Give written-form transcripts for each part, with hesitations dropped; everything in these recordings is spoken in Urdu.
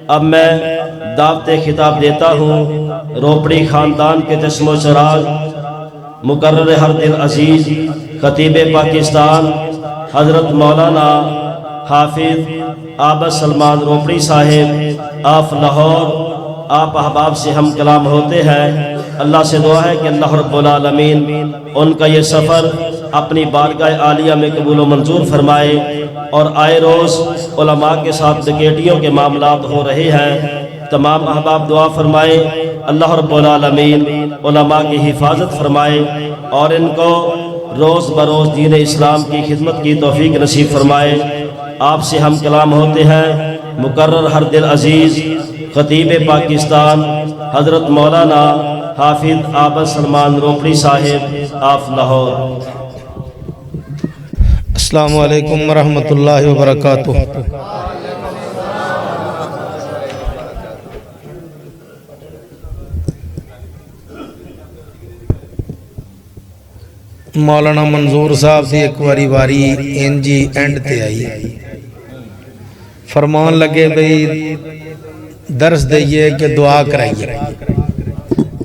اب میں دعوت خطاب دیتا ہوں روپڑی خاندان کے چشم و چراغ مقرر ہر دل عزیز خطیب پاکستان حضرت مولانا حافظ عابد سلمان روپڑی صاحب آف لاہور، آپ احباب سے ہم کلام ہوتے ہیں۔ اللہ سے دعا ہے کہ اللہ رب العالمین ان کا یہ سفر اپنی بارگاہ عالیہ میں قبول و منظور فرمائے، اور آئے روز علماء کے ساتھ ڈکیٹیوں کے معاملات ہو رہے ہیں، تمام احباب دعا فرمائے اللہ رب العالمین علماء کی حفاظت فرمائے اور ان کو روز بروز دین اسلام کی خدمت کی توفیق نصیب فرمائے۔ آپ سے ہم کلام ہوتے ہیں مقرر ہر دل عزیز خطیب پاکستان حضرت مولانا حافظ عابد سلمان روپڑی صاحب آف لاہور۔ السلام علیکم ورحمۃ اللہ وبرکاتہ۔ مولانا منظور صاحب دی ایک واری انجی اینڈ تے آئی، فرمان لگے بھئی درس دئیے کہ دعا کرائیے۔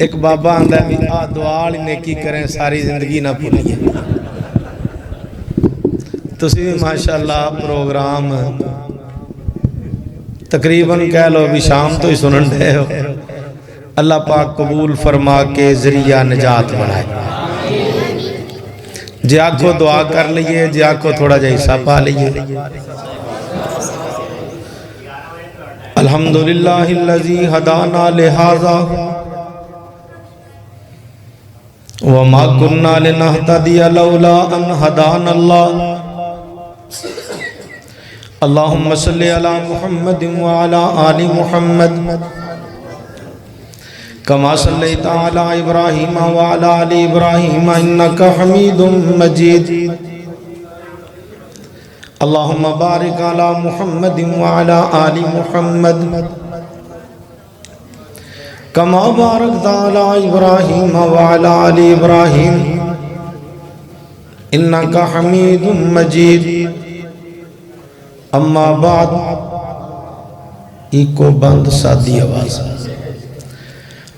ایک بابا آندہ بھی دعا والی نیکی کریں ساری زندگی نہ بھولیے۔ تسی بھی ماشاءاللہ پروگرام تقریباً کہہ لو بھی شام تو ہی سنن دے ہو، اللہ پاک قبول فرما کے ذریعہ نجات بنائے۔ جی آنکھوں دعا کر لئیے، جی آنکھوں تھوڑا جا حصہ پا لئیے۔ الحمدللہ الذی ہدانا لہذا وما کننا لنہتدی لولا ان ہدانا اللہ۔ اللہم صلی علی محمد وعلی آل محمد کما صلیت علی ابراہیم وعلی آل ابراہیم انکا حمید مجید۔ اللہم بارک علی محمد وعلی آل محمد کما بارکت علی ابراہیم وعلی آل ابراہیم انکا حمید مجید۔ اما بعد، ایک کو بند سادی آواز۔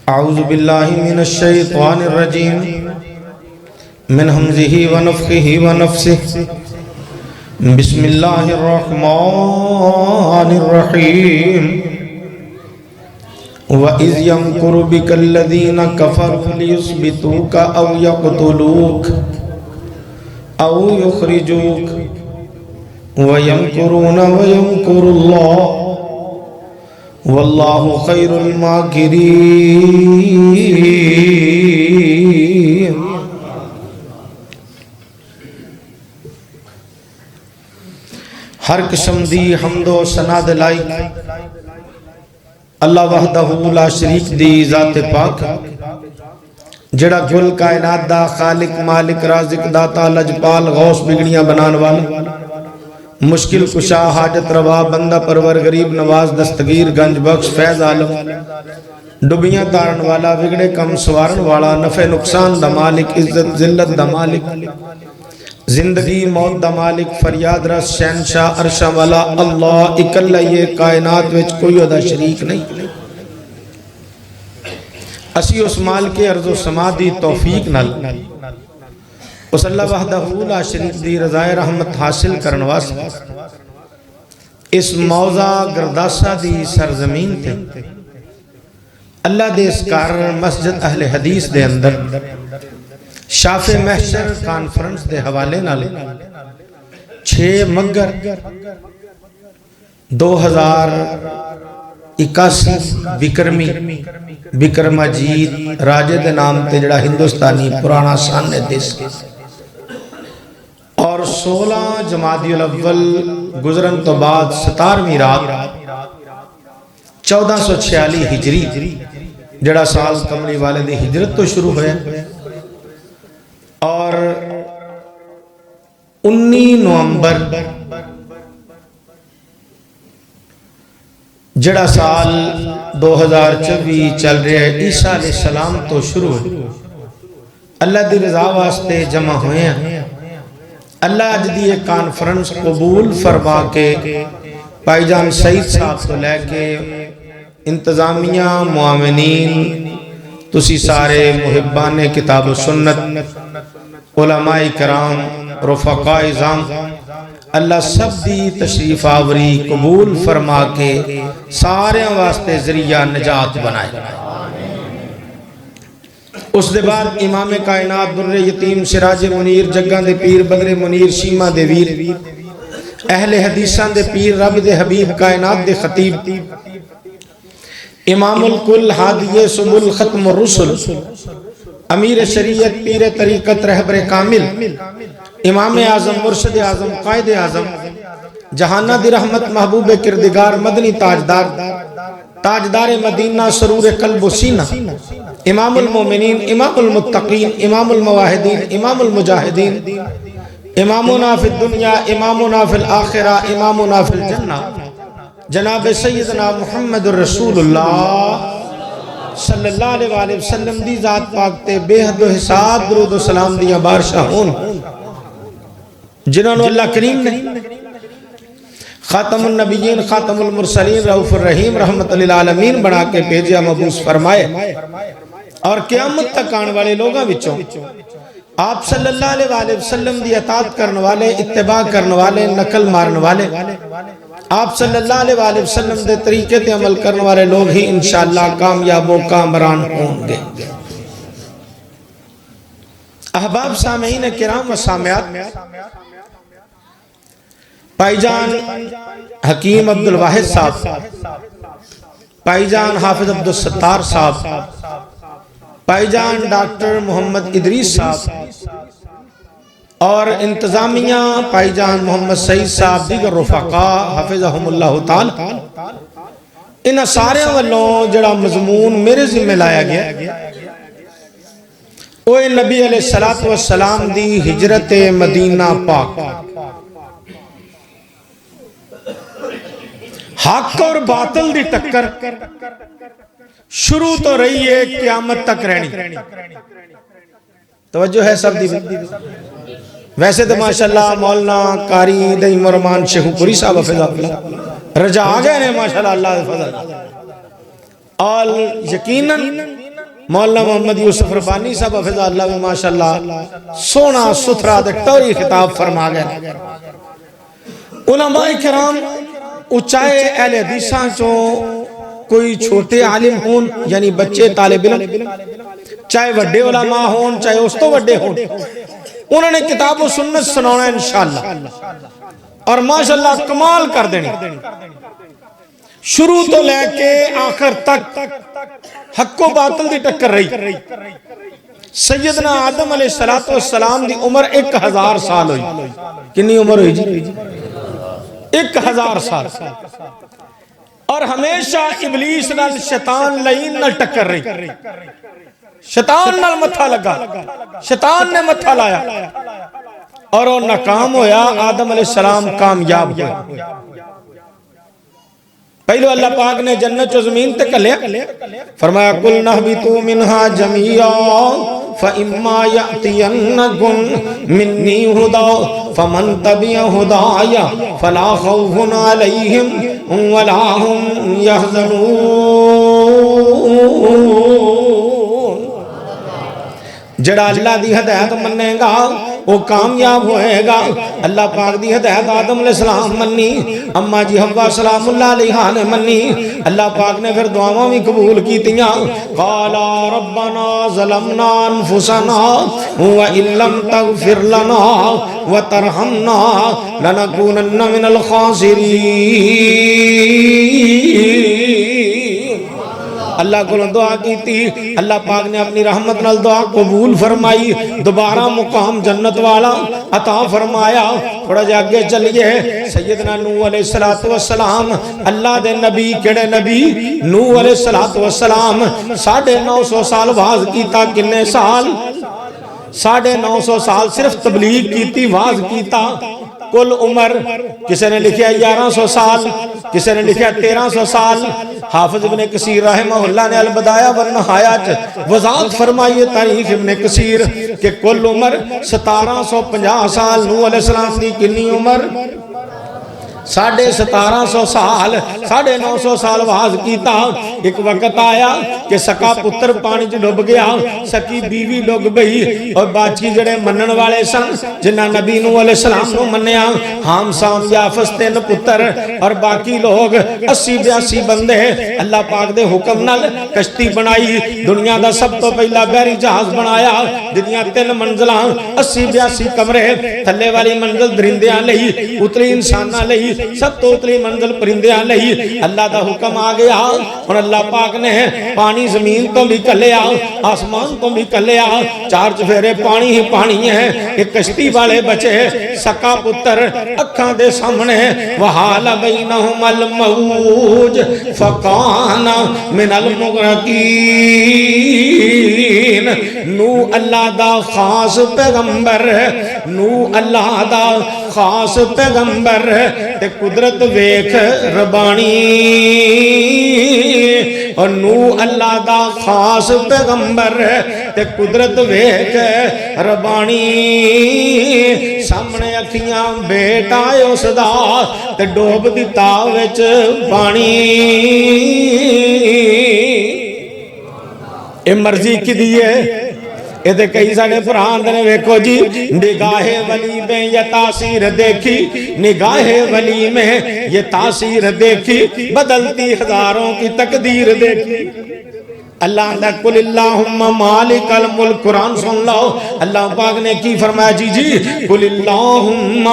اعوذ باللہ من الشیطان الرجیم من حمزہ ونفخہ ونفسہ بسم اللہ الرحمن الرحیم۔ وَإِذْ يَمْكُرُ بِكَ الَّذِينَ كَفَرُوا لِيُثْبِتُوكَ أَوْ يَقْتُلُوكَ أَوْ يُخْرِجُوكَ وَيَمْكُرُونَ وَيَمْكُرُ اللَّهُ وَاللَّهُ خَيْرُ الْمَاكِرِينَ۔ ہر قسم دی حمد و ثنا دلائی اللہ وحدہ لا شریک دی ذات پاک، جڑا کل کائنات دا خالق مالک رازق داتا لجپال غوث بگڑیاں بنان والا، مشکل کشا حاجت روا بندہ پرور غریب نواز دستگیر گنج بخش فیض عالم، ڈبیاں تارن والا بگڑے کم سوارن والا نفع نقصان دا مالک عزت ذلت دا مالک زندگی موت دا مالک فریاد رس شہنشاہ عرشہ والا اللہ اکلہ یہ کائنات وچ کوئی عدہ شریک نہیں۔ اسی اس مال کے عرض و سمادی توفیق نل اس اللہ وحدہ لا شریک دی رضائے رحمت حاصل کرن واسطے اس موضع گرداسہ دی سرزمین تے اللہ دے اس کار مسجد اہل حدیث دے اندر شاف محشر کانفرنس دے حوالے نالے 6 مگر 2081 بکرم اجید راجد نام تے جڑا ہندوستانی پرانا سانے دیس اور 16 جمادی الاول گزرن تو بعد 17ویں رات 1446 ہجری جڑا سال کملی والے دی ہجرت تو شروع ہوئے اور 19 نومبر جڑا سال 2024 چل رہے ہیں عیسیٰ علیہ السلام تو شروع ہے۔ اللہ دی رضا واسطے جمع ہوئے ہیں، اللہ اج دی ایک کانفرنس قبول فرما کے بھائی جان سعید صاحب تو لے کے انتظامیہ معاونین تسی سارے محبان کتاب و سنت علماء کرام رفقاء ازام اللہ سب دی تشریف آوری قبول فرما کے سارے واسطے ذریعہ نجات بنائے. اس دے بعد امام کائنات در یتیم سراج منیر جگاں دے پیر بدر منیر شیمہ دے ویر اہل حدیثاں دے پیر رب دے حبیب کائنات دے خطیب امام الکل ہادی سبل ختم الرسل امیر شریعت پیر طریقت رہبر کامل امام اعظم مرشد اعظم قائد اعظم جہانہ دی رحمت محبوب کردگار مدنی تاجدار مدینہ سرور قلب و سینہ امام المومنین امام المتقین امام المواحدین امام المجاہدین امامنا فی الدنیا امامنا فی الآخرہ امامنا فی الجنہ جناب سیدنا محمد رسول اللہ صلی اللہ علیہ وآلہ وسلم دی ذات پاکتے بے حد و حساب درود و سلام دیا بارشاہ ہون جنہوں نے اللہ کریم نے خاتم النبیین خاتم المرسلین رؤوف الرحیم رحمت للعالمین بنا کے بھیجیا مبعوث فرمائے اور قیامت تک آنے والے لوگاں وچوں آپ صلی اللہ علیہ وآلہ وسلم دی اطاعت کرنے والے اتباع کرنے والے نقل مارنے والے آپ صلی اللہ علیہ وآلہ وسلم دے طریقے تے عمل کرنے والے لوگ ہی انشاءاللہ کامیاب و کامران ہوں گے. احباب سامعین کرام و سامعات بھائی جان حکیم عبدالواحد صاحب بھائی جان حافظ عبدالستار صاحب بھائی جان ڈاکٹر محمد ادریس صاحب اور انتظامیہ بھائی جان محمد سعید صاحب دیگر رفقاء حفظہم اللہ تعالی انہاں سارے والوں جڑا مضمون میرے ذمہ لایا گیا وہ نبی علیہ السلام دی ہجرت مدینہ پاک حق اور باطل دی ٹکر شروع تو رہی ہے قیامت تک رہنی. توجہ ہے سب دی ویسے تو ماشاءاللہ مولانا قاری دیم رحمان شیخ پوری صاحب حفظہ اللہ رجا آگئے نے ماشاءاللہ اللہ فضل اور یقیناً مولانا محمد یوسف ربانی صاحب حفظہ اللہ میں ماشاءاللہ سونا ستھرا دکتوری خطاب فرما گئے. علماء کرام اچھائے اہل حدیثاں چوں کوئی چھوٹے عالم ہون یعنی بچے طالب علم چاہے وڈے علماء ہون چاہے اس تو وڈے ہون انہوں نے کتاب و سنت سنانا انشاءاللہ اور ماشاءاللہ کمال کر دینی شروع تو لے کے آخر تک حق و باطل دی ٹکر رہی. سیدنا آدم علیہ السلام دی عمر 1000 سال ہوئی. کنی عمر ہوئی جی 1000 سال اور ہمیشہ ابلیس نال شیطان لعین نال ٹکر رہی. شیطان نال متھا لگا شیطان نے متھا لایا اور وہ ناکام ہویا. آدم علیہ السلام کامیاب ہوئے. پہلو اللہ پاک نے جنت و زمین تے کلیا فرمایا قُلْ نَهْبِطُوا مِنْهَا جَمِيعًا فَإِمَّا يَأْتِيَنَّكُمْ مِنِّي هُدًى فَمَنْ تَبِعَ هُدَايَ فَلَا خَوْفٌ عَلَيْهِمْ وَلَا هُمْ يَحْزَنُونَ. جڑا اللہ دی ہدایت مننے گا وہ کامیاب ہوئے گا. اللہ پاک دی ہدایت آدم علیہ السلام منی اما جی حوا سلام اللہ علیہ نے منی. اللہ پاک نے پھر دعاواں بھی قبول کیتیاں. قالا ربنا ظلمنا انفسنا وان لم تغفر لنا وترحمنا لنكونن من الخاسرین. اللہ کو دعا کی تھی. اللہ پاک نے اپنی رحمت نال دعا قبول فرمائی. دوبارہ مقام جنت والا عطا فرمایا. تھوڑا جا آگے چلیے. سیدنا نوح علیہ السلام اللہ دے نبی کیڑے نبی نوح علیہ السلام 950 سال واز کیتا. کنے سال 950 سال صرف تبلیغ کیتی واز کیتا. کل عمر کسی نے لکھیا 1100 سال کسی نے لکھیا 1300 سال. حافظ ابن کثیر رحمہ اللہ نے البدایہ والنہایہ وضاحت فرمائی تاریخ ابن کثیر کہ کل عمر 1750 سال. نوح علیہ السلام دی کنی عمر 1750 سال 950 سال واز کیتا. ایک وقت آیا کہ سکا پتر پانی چ ڈب گیا, سکی بیوی ڈب گئی, اور باقی جڑے منن والے سن جنہ نبی نوح علیہ السلام نو منیا, حام سام یافس 3 پتر اور باقی لوگ 80-82 بندے. اللہ پاک دے حکم نال کشتی بنائی, دنیا دا سب تو پہلا بحری جہاز بنایا جنیاں 3 منزلاں 80-82 کمرے, تھلے والی منزل درندیاں لئی, اتلی انساناں لئی, سب تو اتلی منزل پرندیاں لئی. اللہ دا حکم آ گیا اور اللہ پاک نے پانی زمین تو بھی کلیا, آسمان تو بھی کلیا, 4 چفیرے پانی ہی پانی ہے. ایک کشتی والے بچے سکا پتر اکھاں دے سامنے, وحال بینہم الموج فکان من المغرقین. نو اللہ دا خاص پیغمبر, نو اللہ دا خاص پیغمبر, تے قدرت ویکھ ربانی. اور نو اللہ دا خاص پیغمبر تے قدرت ویکھ ربانی. سامنے اکھیاں بیٹا اس دا تے ڈوب دتا وچ پانی. اے مرضی کی دیئے اے دے کئی ساڑے پران دنے ویکھو جی, نگاہ ولی میں یہ تاثیر دیکھی, نگاہ ولی میں یہ تاثیر دیکھی, بدلتی ہزاروں کی تقدیر دیکھی. اللہ نے قل اللہم مالک الملک, قرآن سن لو اللہ پاک نے کی فرمایا جی جی قل اللہم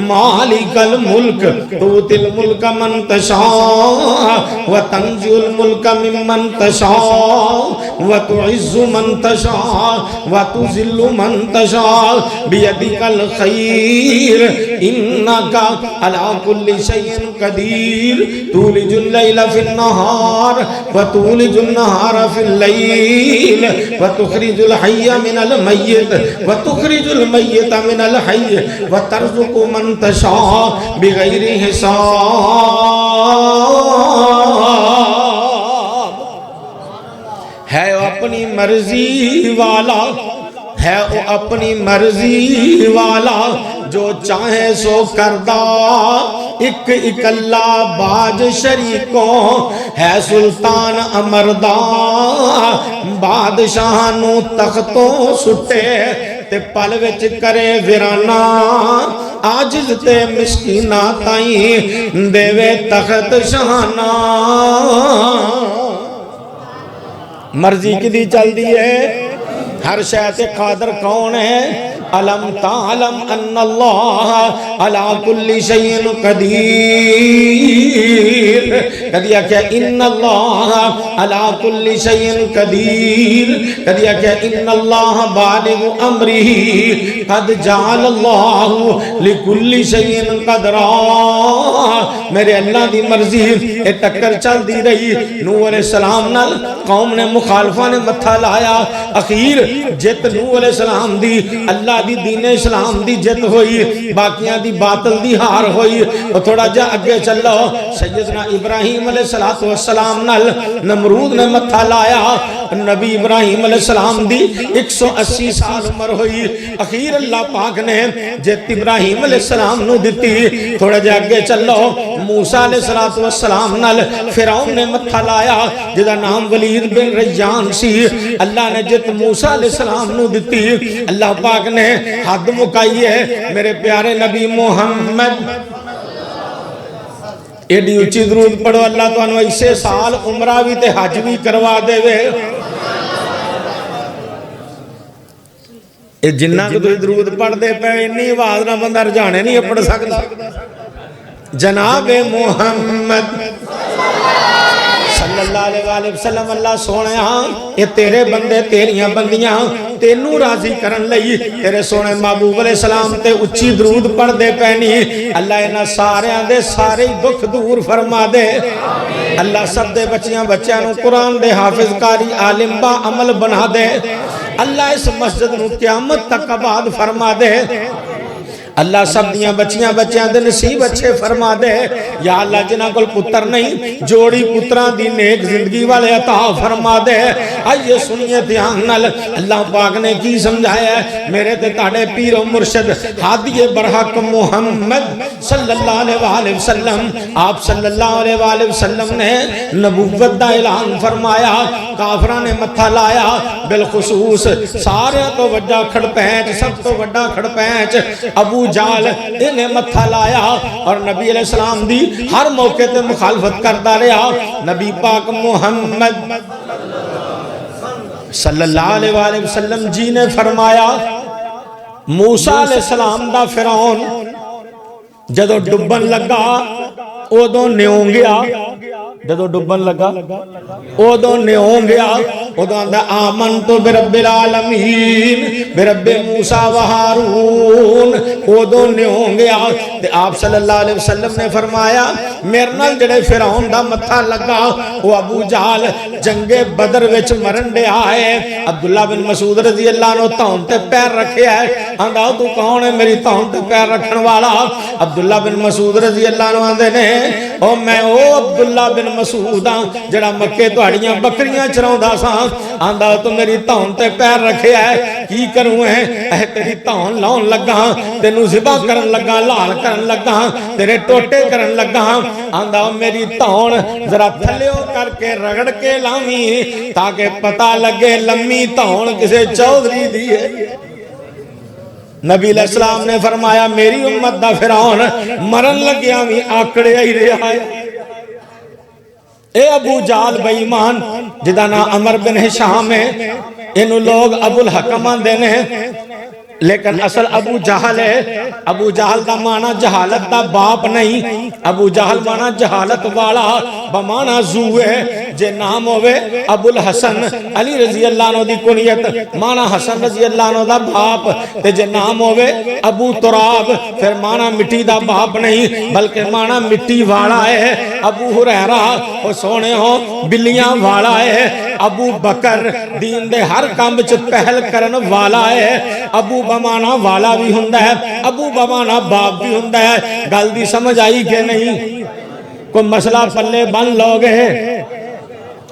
مالک الملک توتی الملک من تشاء وتنزع الملک ممن تشاء وتعز من تشاء وتذل من تشاء بیدک الخیر انکا علی کل شیء قدیر تولج اللیل فی النہار وتولج النہار في الليل وتخرج الحي من الميت وتخرج الميت من الحي وترزق من تشاء بغير حساب. ہے اپنی مرضی والا, ہے وہ اپنی مرضی والا, جو چاہے سو کردہ, ایک ایک اللہ باج شریکوں, ہے سلطان امردہ, بادشاہانوں تختوں سٹے تے پل وچ کرے ویرانا, عاجز تے مسکینہ تائیں دیوے تخت شہانہ. مرضی کی دی چل دی ہے, ہر شاید قادر کون ہے؟ علم تعلم ان اللہ علی کل شیء قدیر. کدیا کیا ان اللہ علی کل شیء قدیر, کدیا کیا ان اللہ بالغ امرہ قد جعل اللہ لکل شیء قدرا. میرے اللہ دی مرضی اے ٹکر چل دی رہی. نوح علیہ السلام نال قوم نے مخالفہ نے متھا لایا, اخیر جت نوح علیہ السلام دی, اللہ دی دین اسلام دی جت ہوئی, باقیاں دی باطل دی ہار ہوئی. اور تھوڑا جا اگے چلو, سیدنا ابراہیم علیہ السلام نال نمرود نے متھا لایا. نبی ابراہیم علیہ السلام دی 180 سال عمر ہوئی, اخیر اللہ پاک نے جت ابراہیم علیہ السلام نو دیتی. تھوڑا جا اگے چلو, موسیٰ علیہ السلام نال فرعون نے متھا لایا جدا نام ولید بن ریان سی. اللہ نے جت موسیٰ علیہ السلام نو دیتی. اللہ پاک نے حد مکائی ہے. میرے پیارے نبی محمد ایڈی اچھی درود پڑھو, اللہ تو انہوں اسے سال عمرہ بھی تے حج بھی کروا دے وے. اے جنہ کو درود پڑھ دے پہ انی آواز نہ بندہ رجانے نہیں پڑھ سکتا. جناب محمد صلی اللہ علیہ وسلم, اللہ سونے ہاں یہ تیرے بندے تیریاں بندیاں تینوں راضی کرن لئی تیرے سونے محبوب علیہ السلام تے اچھی درود پڑھ دے پینی. اللہ انہاں سارے دے سارے دکھ دور فرما دے. اللہ سب دے بچیاں نو قرآن دے حافظ کاری عالم با عمل بنا دے. اللہ اس مسجد نو قیامت تک آباد فرما دے. اللہ سب دیاں بچیاں بچیاں دے نصیب اچھے فرما دے یا اللہ جنہ کل پتر نہیں جوڑی پتران دی نیک زندگی والے عطا فرما دے آئیے سنیے دھیان نال اللہ پاک نے کی سمجھایا ہے میرے تے تاڑے پیر و مرشد ہادی برحق محمد صلی اللہ علیہ وآلہ وسلم آپ صلی اللہ علیہ وآلہ وسلم نے نبوت دا اعلان فرمایا کافران نے متھا لایا بالخصوص سارے تو وڈا کھڑ پہنچ سب تو وڈا کھڑ پہنچ ابو جال انہیں متھا لایا اور نبی علیہ السلام دی ہر موقع تے مخالفت کردہ رہا نبی پاک محمد صلی اللہ علیہ وآلہ وسلم جی نے فرمایا موسیٰ علیہ السلام دا فرعون جدو ڈبن لگا او دو نیوں گیا جدو ڈبن لگا او دو نیوں گیا او دو اندھا آمنتو برب العالمین برب موسیٰ و ہارون او دو نیوں گیا تے آپ صلی اللہ علیہ وسلم نے فرمایا میرنال جڑے فرعون دا متھا لگا وہ ابو جہل جنگ بدر وچ مرن دے آئے عبداللہ بن مسعود رضی اللہ عنہ تاؤن تے پیر رکھے ہے آندھا تو کون ہے میری تاؤن تے پیر رکھن والا عبداللہ بن مسعود رضی اللہ عنہ آندھے نے او میں او عبداللہ بن مسعود جڑا مکے توڑیاں بکریاں چراؤں دا ساں آندھا تو میری تاؤن تے پیر رکھے ہے کی کروں ہے اے تیری تاؤن لاؤن لگا تینو ذبح کرن لگا لال کرن لگا تیرے ٹوٹے کرن لگا آندھا میری تاؤن ذرا تھلیوں کر کے رگڑ کے لامی تاکہ پتہ لگے لمی تاؤن کسے چودھری دیئے نبی علیہ السلام نے فرمایا میری امت دا فرعون مرن لگیا بھی آکڑے ہی رہا ہے اے ابو جال بے ایمان جدا نا عمر بن ہشام ہے انہوں لوگ ابو الحکم دینے ہیں لیکن اصل ابو جہل ہے ابو جہل دا معنی جہالت دا باپ نہیں ابو جہل معنی جہالت والا بمعنی زو ہے جے نام ہوئے ابو الحسن علی رضی اللہ عنہ دی کنیت معنی حسن رضی اللہ عنہ دا باپ تے جے نام ہوئے ابو تراب پھر معنی مٹی دا باپ نہیں بلکہ معنی مٹی والا ہے ابو حریرہ وہ سونے ہو بلیاں والا ہے ابو بکر دین دے ہر کام بچ پہل کرن والا ہے ابو بمانا والا بھی ہندہ ہے ابو بمانا باپ بھی ہندہ ہے گل دی سمجھ آئی کہ نہیں کوئی مسئلہ پلے بن لوگے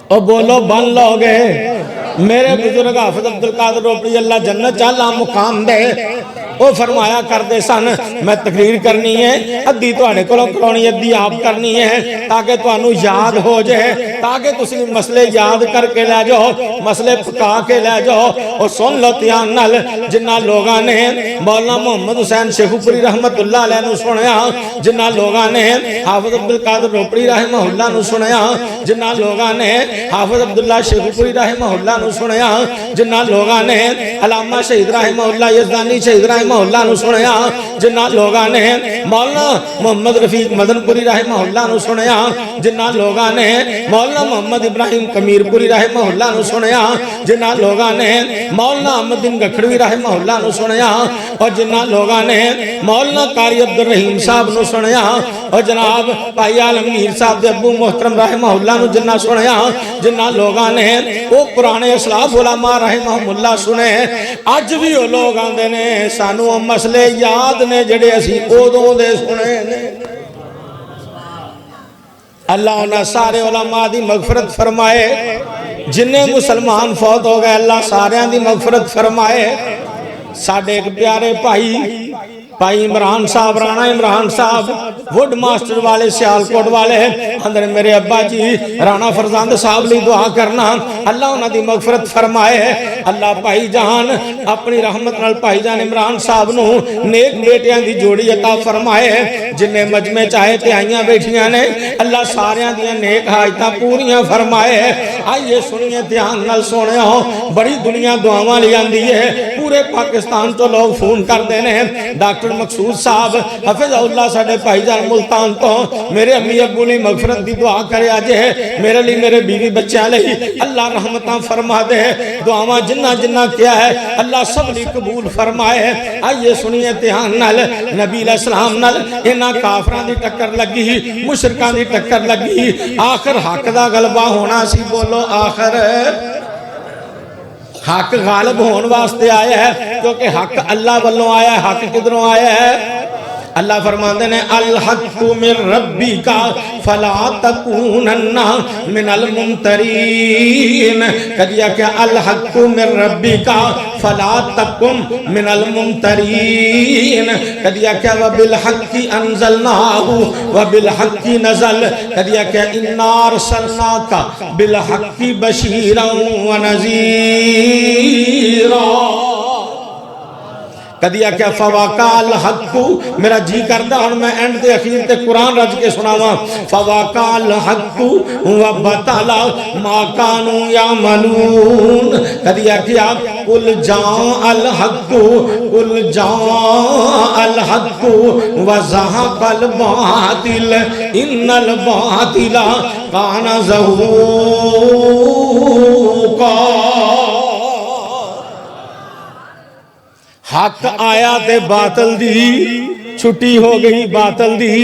اور بولو بن لوگے میرے بزرگ حافظ عبدالقادر روپڑی اللہ جنت چالا مقام دے وہ فرمایا کر دے سن میں تقریر کرنی ہے ادھی تو آنے کلوں کرونی ادھی آپ کرنی ہے تاکہ تو انو یاد ہو جائے تاکہ تسی مسئلے یاد کر کے لے جاؤ مسئلے پکا کے لے جاؤ اور سن لو تیان نل جنہ لوگاں نے مولانا محمد حسین شیخ پوری رحمت اللہ علیہ نو سنیا جنہ لوگاں نے حافظ عبدالقادر روپڑی رحمہ اللہ نو سنیا جنہ لوگاں نے حافظ عبداللہ شیخ پوری رحمہ اللہ نو سنیا جنہ لوگاں نے علامہ شہید رحمہ اللہ یزدانی شہید رحمہ اللہ نو سنیا جنہ لوگاں نے مولانا محمد رفیق مدن پوری رحمہ اللہ نو سنیا جنہ لوگاں نے مولانا محمد ابراہیم کمیر پوری رحمہ اللہ نو سنیا جنہ لوگاں نے مولانا احمد بن گکھڑوی رحمہ اللہ نو سنیا اور جنہ لوگاں نے مولانا قاری عبدالرحیم صاحب نو سنیا اور جناب بھائی عالمگیر صاحب دے ابو محترم رحمہ اللہ نو جنہ سنیا جنہ لوگاں نے وہ پرانے اسلاف علماء رحمہ اللہ سنے آج بھی وہ لوگ آندے نے سانو مسئلے یاد نے جڑے اسی اودوں دے سنے نے اللہ انہا سارے علماء دی مغفرت فرمائے جنہیں مسلمان فوت ہو گئے اللہ سارے دی مغفرت فرمائے ساڑھے ایک پیارے پائی عمران صاحب رانا عمران صاحب وڈ ماسٹر والے سیالکوٹ والے اندر میرے ابا جی رانا فرزاند صاحب لی دعا کرنا اللہ انہاں دی مغفرت فرمائے اللہ پائی جان اپنی رحمت نال پائی جان عمران صاحب نو نیک بیٹیاں دی جوڑی عطا فرمائے جنہیں مجمع چاہے تے آئیاں بیٹھیاں نے اللہ ساریاں دیاں نیک حاجتاں پوریاں فرمائے آئیے سنیے دھیان نال سونے ہو بڑی دنیا دعاواں لے آندی ہے پورے پاکستان تو لوگ فون کر دینے ڈاکٹر مقصود صاحب حفظ اللہ ساڑھے پائی جان ملتان تو میرے امی ابو لی مغفرت دی دعا کرے آجے میرے لی میرے بیوی بچے لئی اللہ رحمتاں فرما دے دعاواں جنہ جنہ کیا ہے اللہ سب لی قبول فرمائے آئیے سنیے تیہان نل نبی علیہ السلام نل انہا کافران دی ٹکر لگی مشرکان دی ٹکر لگی آخر حق دا غلبہ ہونا سی بولو آخر حق غالب ہون واسطے آیا ہے کیونکہ حق اللہ والوں آیا ہے. حق کدھروں آیا ہے؟ اللہ فرماتے ہیں الحق من ربک فلا تکونن من الممترین. کہا کہ الحق من ربک فلا تکن من الممترین. کہا کہ وبالحق انزلناہ وبالحق نزل. کہا کہ انا ارسلناک بالحق بشیرا ونذیرا. کدیا کیا فواقع الحق. میرا جی کردہ اور میں اینڈ دے اخیر تے قرآن رج کے سناواں. فواقع الحق وبطل ما کانوا یعملون. کدیا کیا قل جاء الحق قل جاء الحق وزهق الباطل ان الباطل کان زہوقا. حق آیا تے باطل دی چھٹی ہو گئی. باطل دی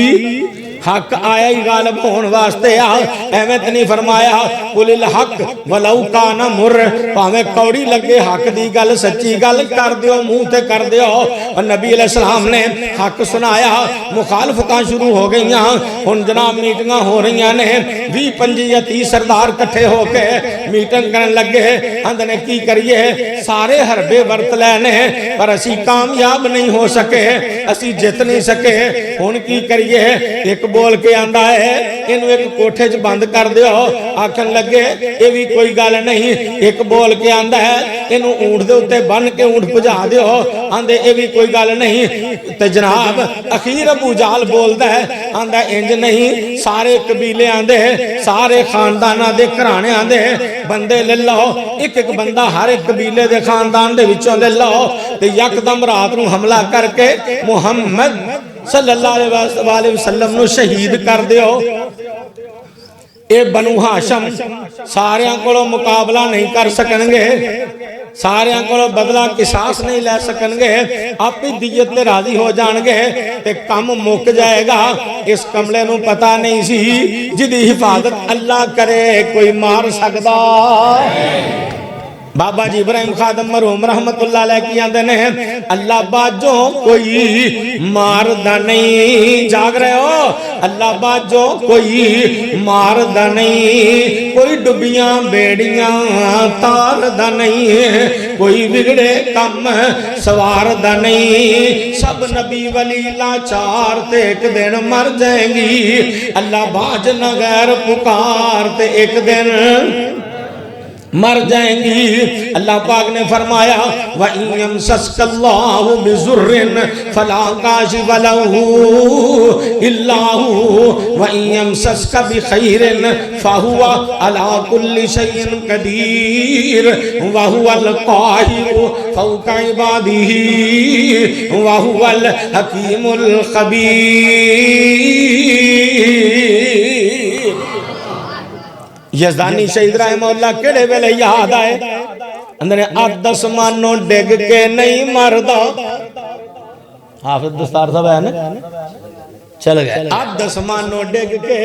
حق آیا ہی غالب ہون واسطے آ. احمد نے فرمایا قل الحق ولو کان مر. پاویں کوڑی لگے حق دی گل سچی گل کر دیو منہ تے کر دیو. اور نبی علیہ السلام نے حق سنایا. مخالفتاں شروع ہو گئیاں. ہن جناب میٹنگاں ہو رہیاں نے. 20-25 یا 30 سردار کٹھے ہو کے میٹنگ کرن لگے. اندنے کی کریے سارے حربے ورت لینے پر اسی کامیاب نہیں ہو سکے اسی جت نہیں سکے. ہن کی کریے ایک بول کے آندہ ہے انہوں ایک کوٹھے چ بند کر دیو. آکھن لگے یہ بھی کوئی گل نہیں. ایک بول کے آندہ ہے انہوں اونٹ دے اتے بن کے اونٹ پجا دیو. آندے یہ بھی کوئی گل نہیں. تے جناب اخیر ابو جہل بولدا ہے آندہ انج نہیں. سارے قبیلے آندے سارے خاندانہ دے کرانے آندے بندے لے لو. ایک ایک بندہ ہر ایک قبیلے دے خاندان دے وچوں لے لو. تے یکدم رات نو حملہ کر کے محمد صلی اللہ علیہ وسلم نو شہید کر دیو. اے بنو ہاشم سارے کو مقابلہ نہیں کر سکنگے. سارے کو بدلہ قصاص نہیں لے سکنگے. آپ ہی دیت تے راضی ہو جانگے تے کم مک جائے گا. اس کملے نو پتہ نہیں سی جدی حفاظت اللہ کرے کوئی مار سکدا. بابا جی ابراہیم خادم مرحوم رحمت اللہ علیہ کی آندے نے اللہ باجوں کوئی ماردہ نہیں. جاگ رہے ہو؟ اللہ باجوں کوئی ماردہ نہیں. کوئی ڈبیاں بیڑیاں تاردہ نہیں. کوئی بگڑے کم سواردہ نہیں. سب نبی ولی لاچار تے ایک دن مر جائیں گی. اللہ باج نہ غیر پکار تے ایک دن مر جائیں گی. اللہ پاک نے فرمایا وَإِن يَمْسَسْكَ اللَّهُ بِضُرٍّ فَلَا كَاشِفَ لَهُ إِلَّا هُوَ وَإِن يَمْسَسْكَ بِخَيْرٍ فَهُوَ عَلَى كُلِّ شَيْءٍ قَدِيرٌ وَهُوَ الْقَاهِرُ فَوْقَ عِبَادِهِ وَهُوَ الْحَكِيمُ الْخَبِيرُ. یزدانی شہید رحمہ اللہ کڑے ویلے یاد آئے اندر آدس مانو ڈگ کے نہیں مردہ. حافظ دستار صاحب ہے نا چل گئے. آدس مانو ڈگ کے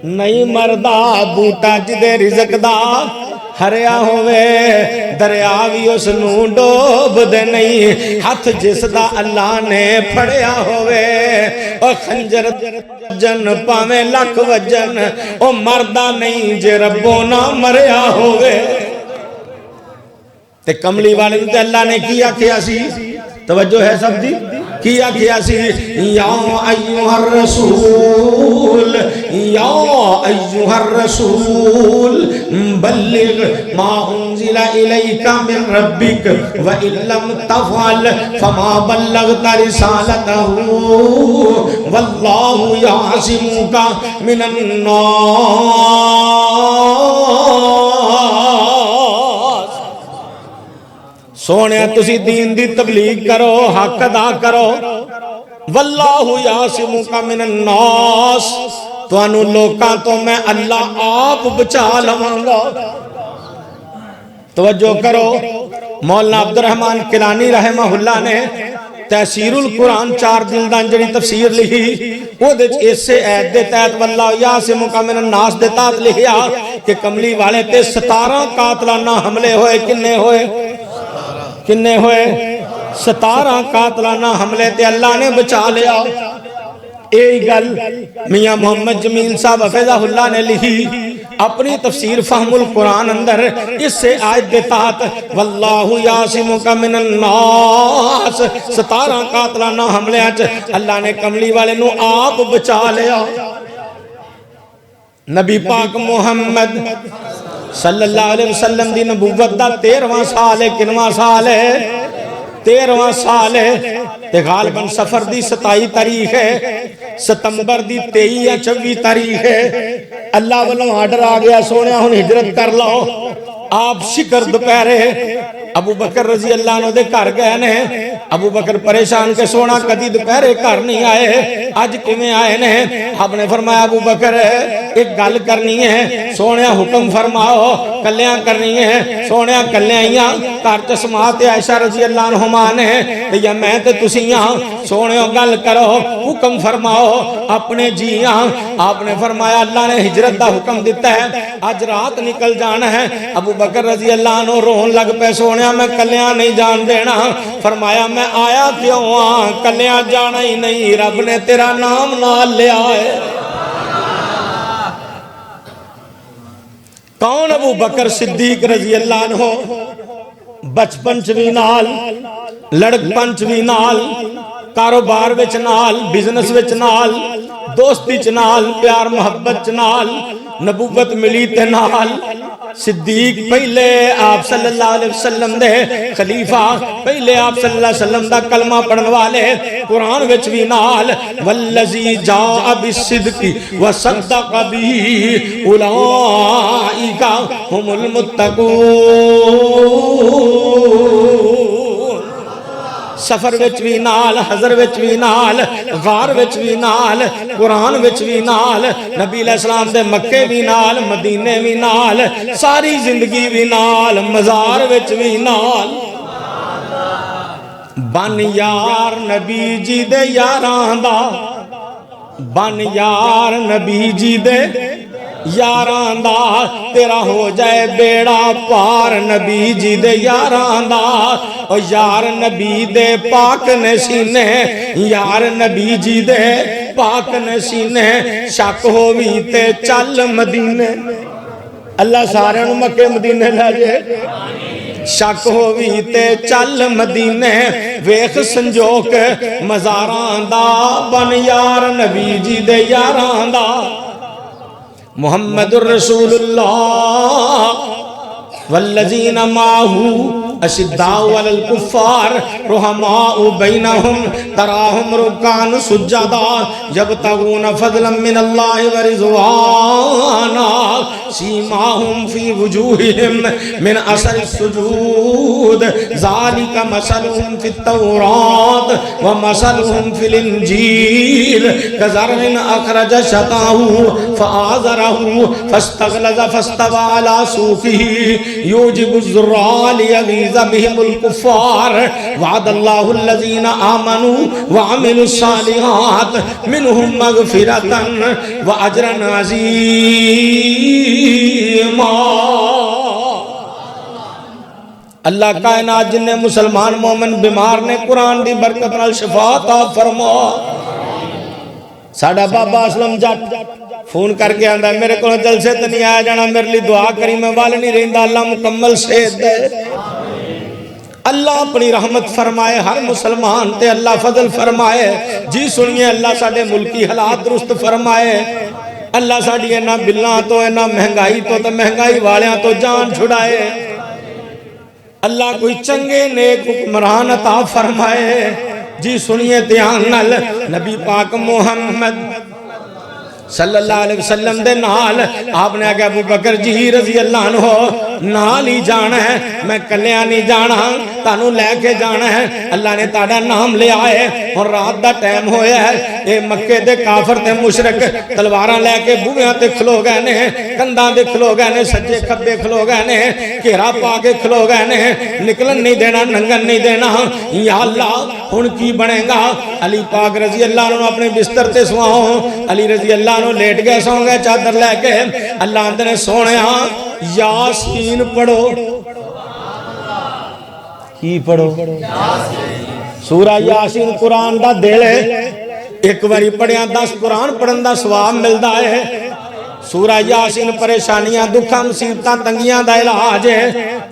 نہیں مردہ. بوٹا جدے رزق دا ہریا ہوئے دریا بھی اس نو ڈوب دے نہیں. ہاتھ جس دا اللہ نے پھڑیا ہوئے او خنجر جن پاویں لکھ وجن او مردہ نہیں جے ربو نہ مریا ہوئے. تے کملی والے تے اللہ نے کیا کیا سی توجہ ہے سب دی کیا کیا سی یا ایوہ الرسول یا ایوہ الرسول بلغ ما انزل الیک من ربک وَإِن لَّمْ تَفْعَلْ فَمَا بَلَّغْتَ رِسَالَتَهُ وَاللَّهُ يَعْصِمُكَ مِنَ النَّاسِ. سونے تسی دین دی تبلیغ کرو حق ادا کرو. واللہ یعصمک من الناس. تو انو لوکاں تو میں اللہ آپ بچا لواں گا. توجہ کرو. مولانا عبد الرحمن کلانی رحمہ اللہ نے تحسیر القرآن 4 جلدان جڑی تفسیر لکھی وہ دے اسے عید دے تحت واللہ یعصمک من الناس دے تحت لکھیا کہ کملی والے تے 17 قاتلانہ حملے ہوئے. کنے ہوئے 17 قاتلانہ حملے تے اللہ نے بچا لیا. ایک گل میاں محمد جمیل صاحب حفظہ اللہ نے لکھی اپنی تفسیر فہم القرآن اندر اس سے آیت دے تحت واللہ یعصمک من الناس 17 قاتلانہ حملے اللہ نے کملی والے نو آپ بچا لیا. نبی پاک محمد صلی اللہ علیہ وسلم دی نبوت دا 13واں سال ہے. کنواں سال ہے؟ 13واں سال ہے. تے غالباً سفر دی 27 تاریخ ہے, ستمبر دی 23 یا 24 تاریخ ہے. اللہ والوں آرڈر آ گیا سونیا ہن ہجرت کر لو. آپ شکر دوپہرے ابو بکر رضی اللہ عنہ دے گھر گئے نے. ابو بکر پریشان کہ سونا کدی دوپہرے گھر نہیں آئے, اج کیویں آئے نے؟ آپ نے فرمایا ابو بکر ایک گل کرنی ہے, سونیا حکم فرماؤ. کلیاں کرنی ہے سونیا, کلیاں ہیاں گھر چ سماعت عائشہ رضی اللہ عنہما نے تے یا میں تے تسی ہاں. سونیا گل کرو, حکم فرماؤ. اپنے جی ہاں. آپ نے فرمایا اللہ نے ہجرت دا حکم دیتا ہے, اج رات نکل جانا ہے. ابو بکر رضی اللہ عنہ رون لگ پے, سونیا میں کلیاں نہیں جان دینا. فرمایا میں آیا کیوں ہاں, کلیاں جانا ہی نہیں, رب نے تیرا نام نال لیا ہے. کون؟ ابو بکر صدیق رضی اللہ عنہ. بچپن چ وی نال, لڑکپن چ وی نال, کاروبار وچ نال, بزنس وچ نال, دوستی چ نال, پیار محبت چ نال, نبوت ملی تے نال. صدیق پہلے آپ صلی اللہ علیہ وسلم دے خلیفہ, پہلے آپ صلی اللہ علیہ وسلم دا کلمہ پڑھن والے, قرآن وچ بھی نال. والذی جاء بالصدق وصدق به اولئک هم المتقون. سفر وچ بھی نال, حضر وچ بھی نال, غار وچ بھی نال, قرآن وچ بھی نال, نبی علیہ السلام دے مکے بھی نال, مدینے بھی نال, ساری زندگی بھی نال, مزار وچ بھی نال. بن یار نبی جی دے یاراں دا, بن یار نبی جی دے یاراں دا, تیرا ہو جائے بیڑا پار نبی جی دے یاراں دا. او یار نبی دے پاک نے سینے, یار نبی جی دے پاک نے سینے, شک ہووی تے چل مدینے. اللہ سارے نو مکے مدینے لے جے. شک ہووی تے چل مدینے, ویخ سنجوک مزاراں دا, بن یار نبی جی دے یاراں دا. محمد الرسول اللہ والذین معه اشداء علی الکفار رحماء بینہم تراہم رکعا سجدا یبتغون فضلا من اللہ ورضوانا سیماہم فی وجوہہم من اثر السجود ذالک مثلہم فی التوراۃ ومثلہم فی الانجیل کزرع اخرج شطأہ فآزرہ فاستغلظ فاستوى علی سوقہ یوجب الزراء لیغیظ بهم الکفار وعد اللہ الذین آمنوا وعملوا الصالحات منہم مغفرتا واجرا عظیما. اللہ کائنات جن نے مسلمان مومن بیمار نے قرآن دی برکت نال شفا عطا فرما. ساڈا بابا اسلم جٹ فون کر کے آندا میرے کو جلسے تے نہیں آیا جانا, میرے لیے دعا کری, میں وال نہیں رہندا, اللہ مکمل صحت دے. اللہ اپنی رحمت فرمائے ہر مسلمان تے, اللہ فضل فرمائے. جی سنیے اللہ ساڈے ملکی حالات درست فرمائے. اللہ ساڈی اینا بلاں تو, اینا مہنگائی تو, تے مہنگائی والیاں تو جان چھڑائے. اللہ کوئی چنگے نیک حکمران عطا فرمائے. جی سنیے دھیان نال, نبی پاک محمد صلی اللہ علیہ وسلم دے نال آپ نے آگے ابو بکر جی رضی اللہ عنہ نال ہی جانا ہے میں کلیا نہیں جانا تانوں لے کے جانا ہے اللہ نے تہاڈا نام لیا ہے اور رات دا ٹائم ہویا ہے اے مکے دے کافر تے مشرک تلواراں لے کے بوہیاں تے کھلو گئے نے کنداں تے کھلو گئے نے سجے کھبے کھلو گئے نے گھیرا پا کے کھلو گئے نے نکلن نہیں دینا ننگن نہیں دینا یا اللہ ہن کی بنے گا علی پاک رضی اللہ عنہ اپنے بستر تے سواؤ علی رضی اللہ عنہ لیٹ گئے سو گئے چادر لے کے اللہ اندر نے سونیا یاسین پڑھو کی پڑھو سورہ یاسین قرآن دا دل ہے ایک باری پڑھیاں 10 قرآن پڑھن دا ثواب ملدا ہے سورہ یاسین پریشانیاں دکھاں مصیبتاں تنگیاں دا علاج ہے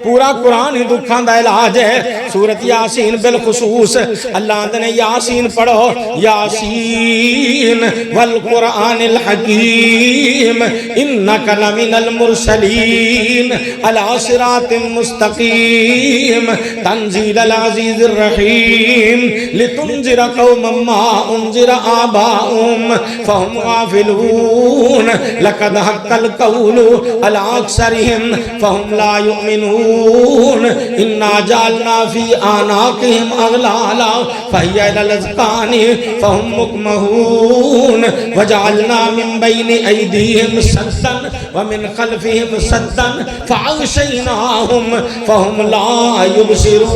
پورا قرآن ہی دکھاں دا علاج ہے سورۃ یاسین بالخصوص اللہ نے یاسین پڑھو یاسین والقرآن الحکیم انک لمن المرسلین علی صراط مستقیم تنزیل العزیز الرحیم لتنذر قوما ما انذر آباؤہم فہم غافلون لقد حق القول على اکثرهم فهم لا يؤمنون انا جعلنا في اعناقهم اغلالا فهي الى الاذقان فهم مقمحون وجعلنا من بين ايديهم سدا ومن خلفهم سدا فاغشيناهم فهم لا يبصرون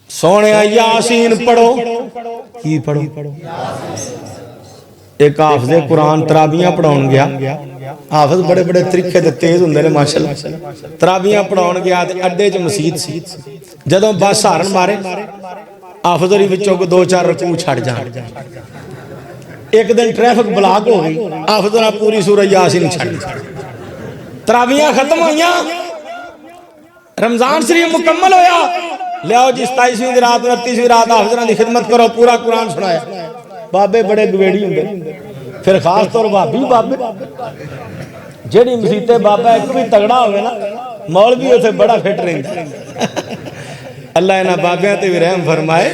سونے یاسین پڑھو کی پڑھو ایک حافظ قرآن ترابیاں پڑھاؤن گیا حافظ بڑے بڑے طریقے دے تیز ہوندے نے ماشاءاللہ ترابیاں پڑھاؤن گیا اڈے چ مسجد سی جدوں بس ہارن مارے حافظ ہوری وچوں کو 2-4 رکوع چھڑ جان ایک دن ٹریفک بلاک ہو گئی حافظ نے پوری سورہ یاسین چھڑ ترابیاں ختم ہوئیاں رمضان شریف مکمل ہویا لیاؤ جی 27ویں رات 29ویں رات حافظاں دی خدمت کرو پورا قرآن سنایا بابے بڑے گویڑی ہوندے پھر خاص طور بابی بابے جیڑی مسیتے بابا ایک بھی تگڑا ہوئے نا مولوی ہوتے بڑا فٹ رہندا اللہ انہاں بابیاں تے بھی رحم فرمائے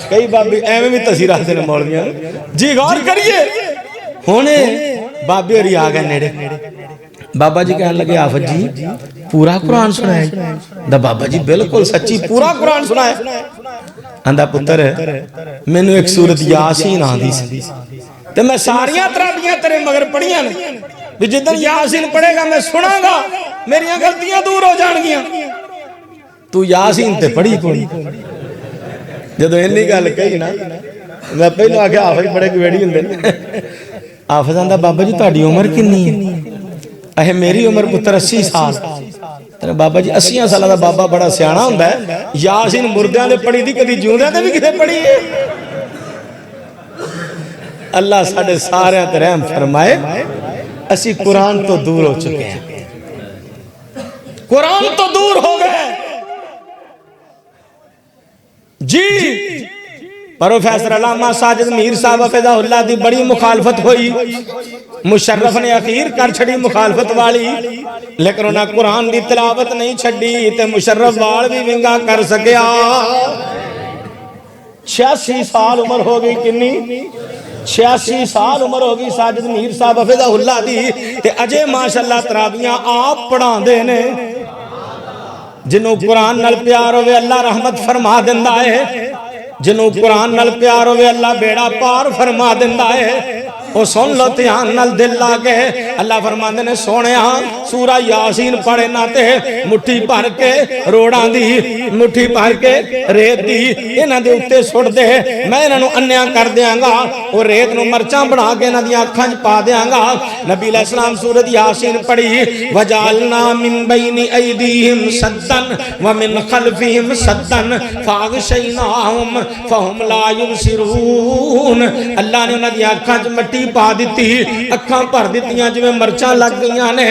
کئی بابی ایویں بھی تاثیرات نے مولویاں جی غور کریے ہونے بابے ہوری آ گئے نیڑے بابا جی کہنے لگے حافظ جی پورا قرآن سنائے دا بابا جی بالکل سچی پورا قرآن سنائے اندھا پتر ہے میں نے ایک سورت یاسین آدھی سی تو میں ساریاں ترابیاں تیرے مگر پڑھیاں بھی جدن یاسین پڑھے گا میں سنا گا میریاں غلطیاں دور ہو جان گیاں تو یاسین تے پڑھی کوئی جدو انہی گل کہی نا میں پہلو آکے حافظ بڑے گویڑی ہوندے حافظ آندھا بابا جی تہاڈی عمر کتنی ہے اے میری عمر پتر 80 سال تیرے بابا جی 80 سالہ دا بابا بڑا سیانا ہوندا ہے یاسین مردیاں دے پڑھی دی کدی جیوندیاں تے بھی کتے پڑھی ہے اللہ ساڈے سارے تے رحم فرمائے اسی قرآن تو دور ہو چکے ہیں قرآن تو دور ہو گئے جی پروفیسر علامہ ساجد میر صاحب حفظہ اللہ دی بڑی مخالفت ہوئی مشرف نے اخیر کر چھڑی مخالفت والی لیکن انہاں قرآن دی تلاوت نہیں چھڑی تے مشرف وال بھی ونگا کر سکیا 86 سال عمر ہو گئی کنی 86 سال عمر ہو گئی ساجد میر صاحب حفظہ اللہ دی تے اجے ماشاءاللہ ترابیاں آپ پڑھان دے نے جنہوں قرآن نال پیار ہوئے اللہ رحمت فرما دندہ ہے جنہوں قرآن نال پیار ہوئے اللہ بیڑا پار فرما دندہ ہے وہ سن لو تیان نال دل لاگے اللہ فرماندے نے سونے ہاں سورہ یاسین پڑھے ناتے مٹھی پار کے روڑان دی مٹھی پار کے ریت دی انہاں دے اتے سڑ دے میں انہاں انیاں کر دیاں گا اور ریت نو مرچاں بنا کے انہاں دیاں کھنج پا دیاں گا نبی علیہ السلام سورہ یاسین پڑھی وَجَعَلْنَا مِن بَيْنِ أَيْدِيهِمْ سَدًّا وَمِن خَلْفِهِمْ سَدًّا فَأَغْشَيْنَاهُمْ فَهُمْ لَا يُبْصِرُونَ اللہ نے انہاں دیاں کھنج مٹی پا دیتی اکھاں پر دیتیاں جو میں مرچاں لگ گئیاں نے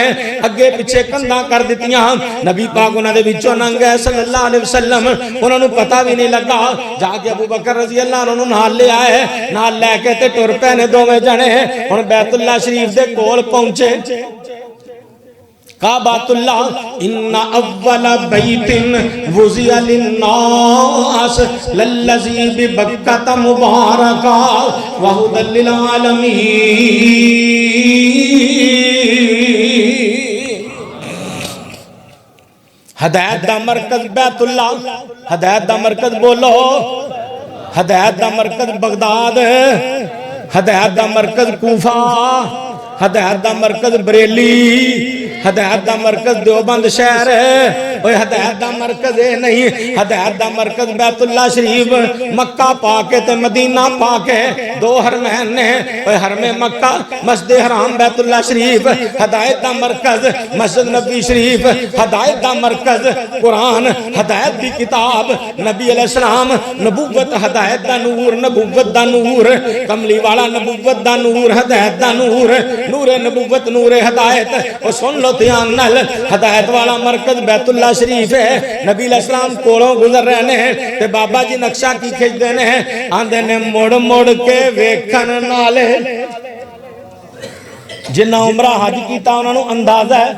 اگے پچھے کنداں کر دیتیاں نبی پاک انہاں دے بچوں ننگے صلی اللہ علیہ وسلم انہوں نے پتہ بھی نہیں لگا جا کے ابو بکر رضی اللہ عنہ نال لے آئے نال لے کے تے ٹر پے نے دو میں جانے اور بیت اللہ شریف دے کول پہنچے کعبۃ اللہ ان اول بیت وضع للناس للذی ببکۃ مبارکا وہدی للعالمین۔ ہدایت دا مرکز بیت اللہ، ہدایت دا مرکز بولو، ہدایت دا مرکز بغداد، ہدایت دا مرکز کوفہ، ہدایت دا مرکز بریلی، ہدایت دا مرکز دیوبند شہر ہے۔ ہدایت دا مرکز نہیں، ہدایت دا مرکز بیت اللہ شریف، مکہ پاکے تے مدینہ پاکے، دو حرمین نے۔ حرم مکہ مسجد حرام بیت اللہ شریف، ہدایت دا مرکز مسجد نبی شریف، ہدایت دا مرکز قرآن، ہدایت دی کتاب نبی علیہ السلام، نبوت ہدایت دا نور، نبوت دا نور، کملی والا نبوت دا نور، ہدایت دا نور، نور نبوت نور ہدایت۔ اور سن لو دھیان نال، ہدایت والا مرکز بیت اللہ شریف ہے۔ نبی علیہ السلام کولوں گزر رہے ہیں تے بابا جی نقشہ کی کھچ دینے ہیں، آندے نے مڑ مڑ کے ویکھن نالے جنہ عمرہ حج کیتا انہوں نے اندازہ ہے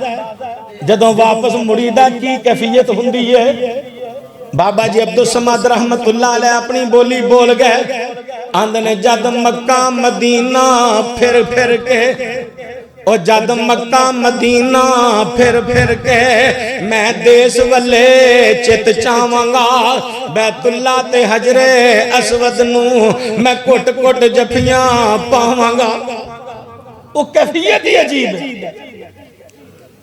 جدوں واپس مڑیدہ کی کیفیت ہوندی ہے۔ بابا جی عبدالصمد رحمت اللہ علیہ اپنی بولی بول گئے، آندے نے جد مکہ مدینہ پھر پھر کے، او جد مکہ مدینہ پھر پھر کے، میں دیس والے چت چاواں بیت اللہ تے حجر اسود نو میں کٹ کٹ جفیاں پاواں گا۔ وہ کیفیت ہی عجیب ہے،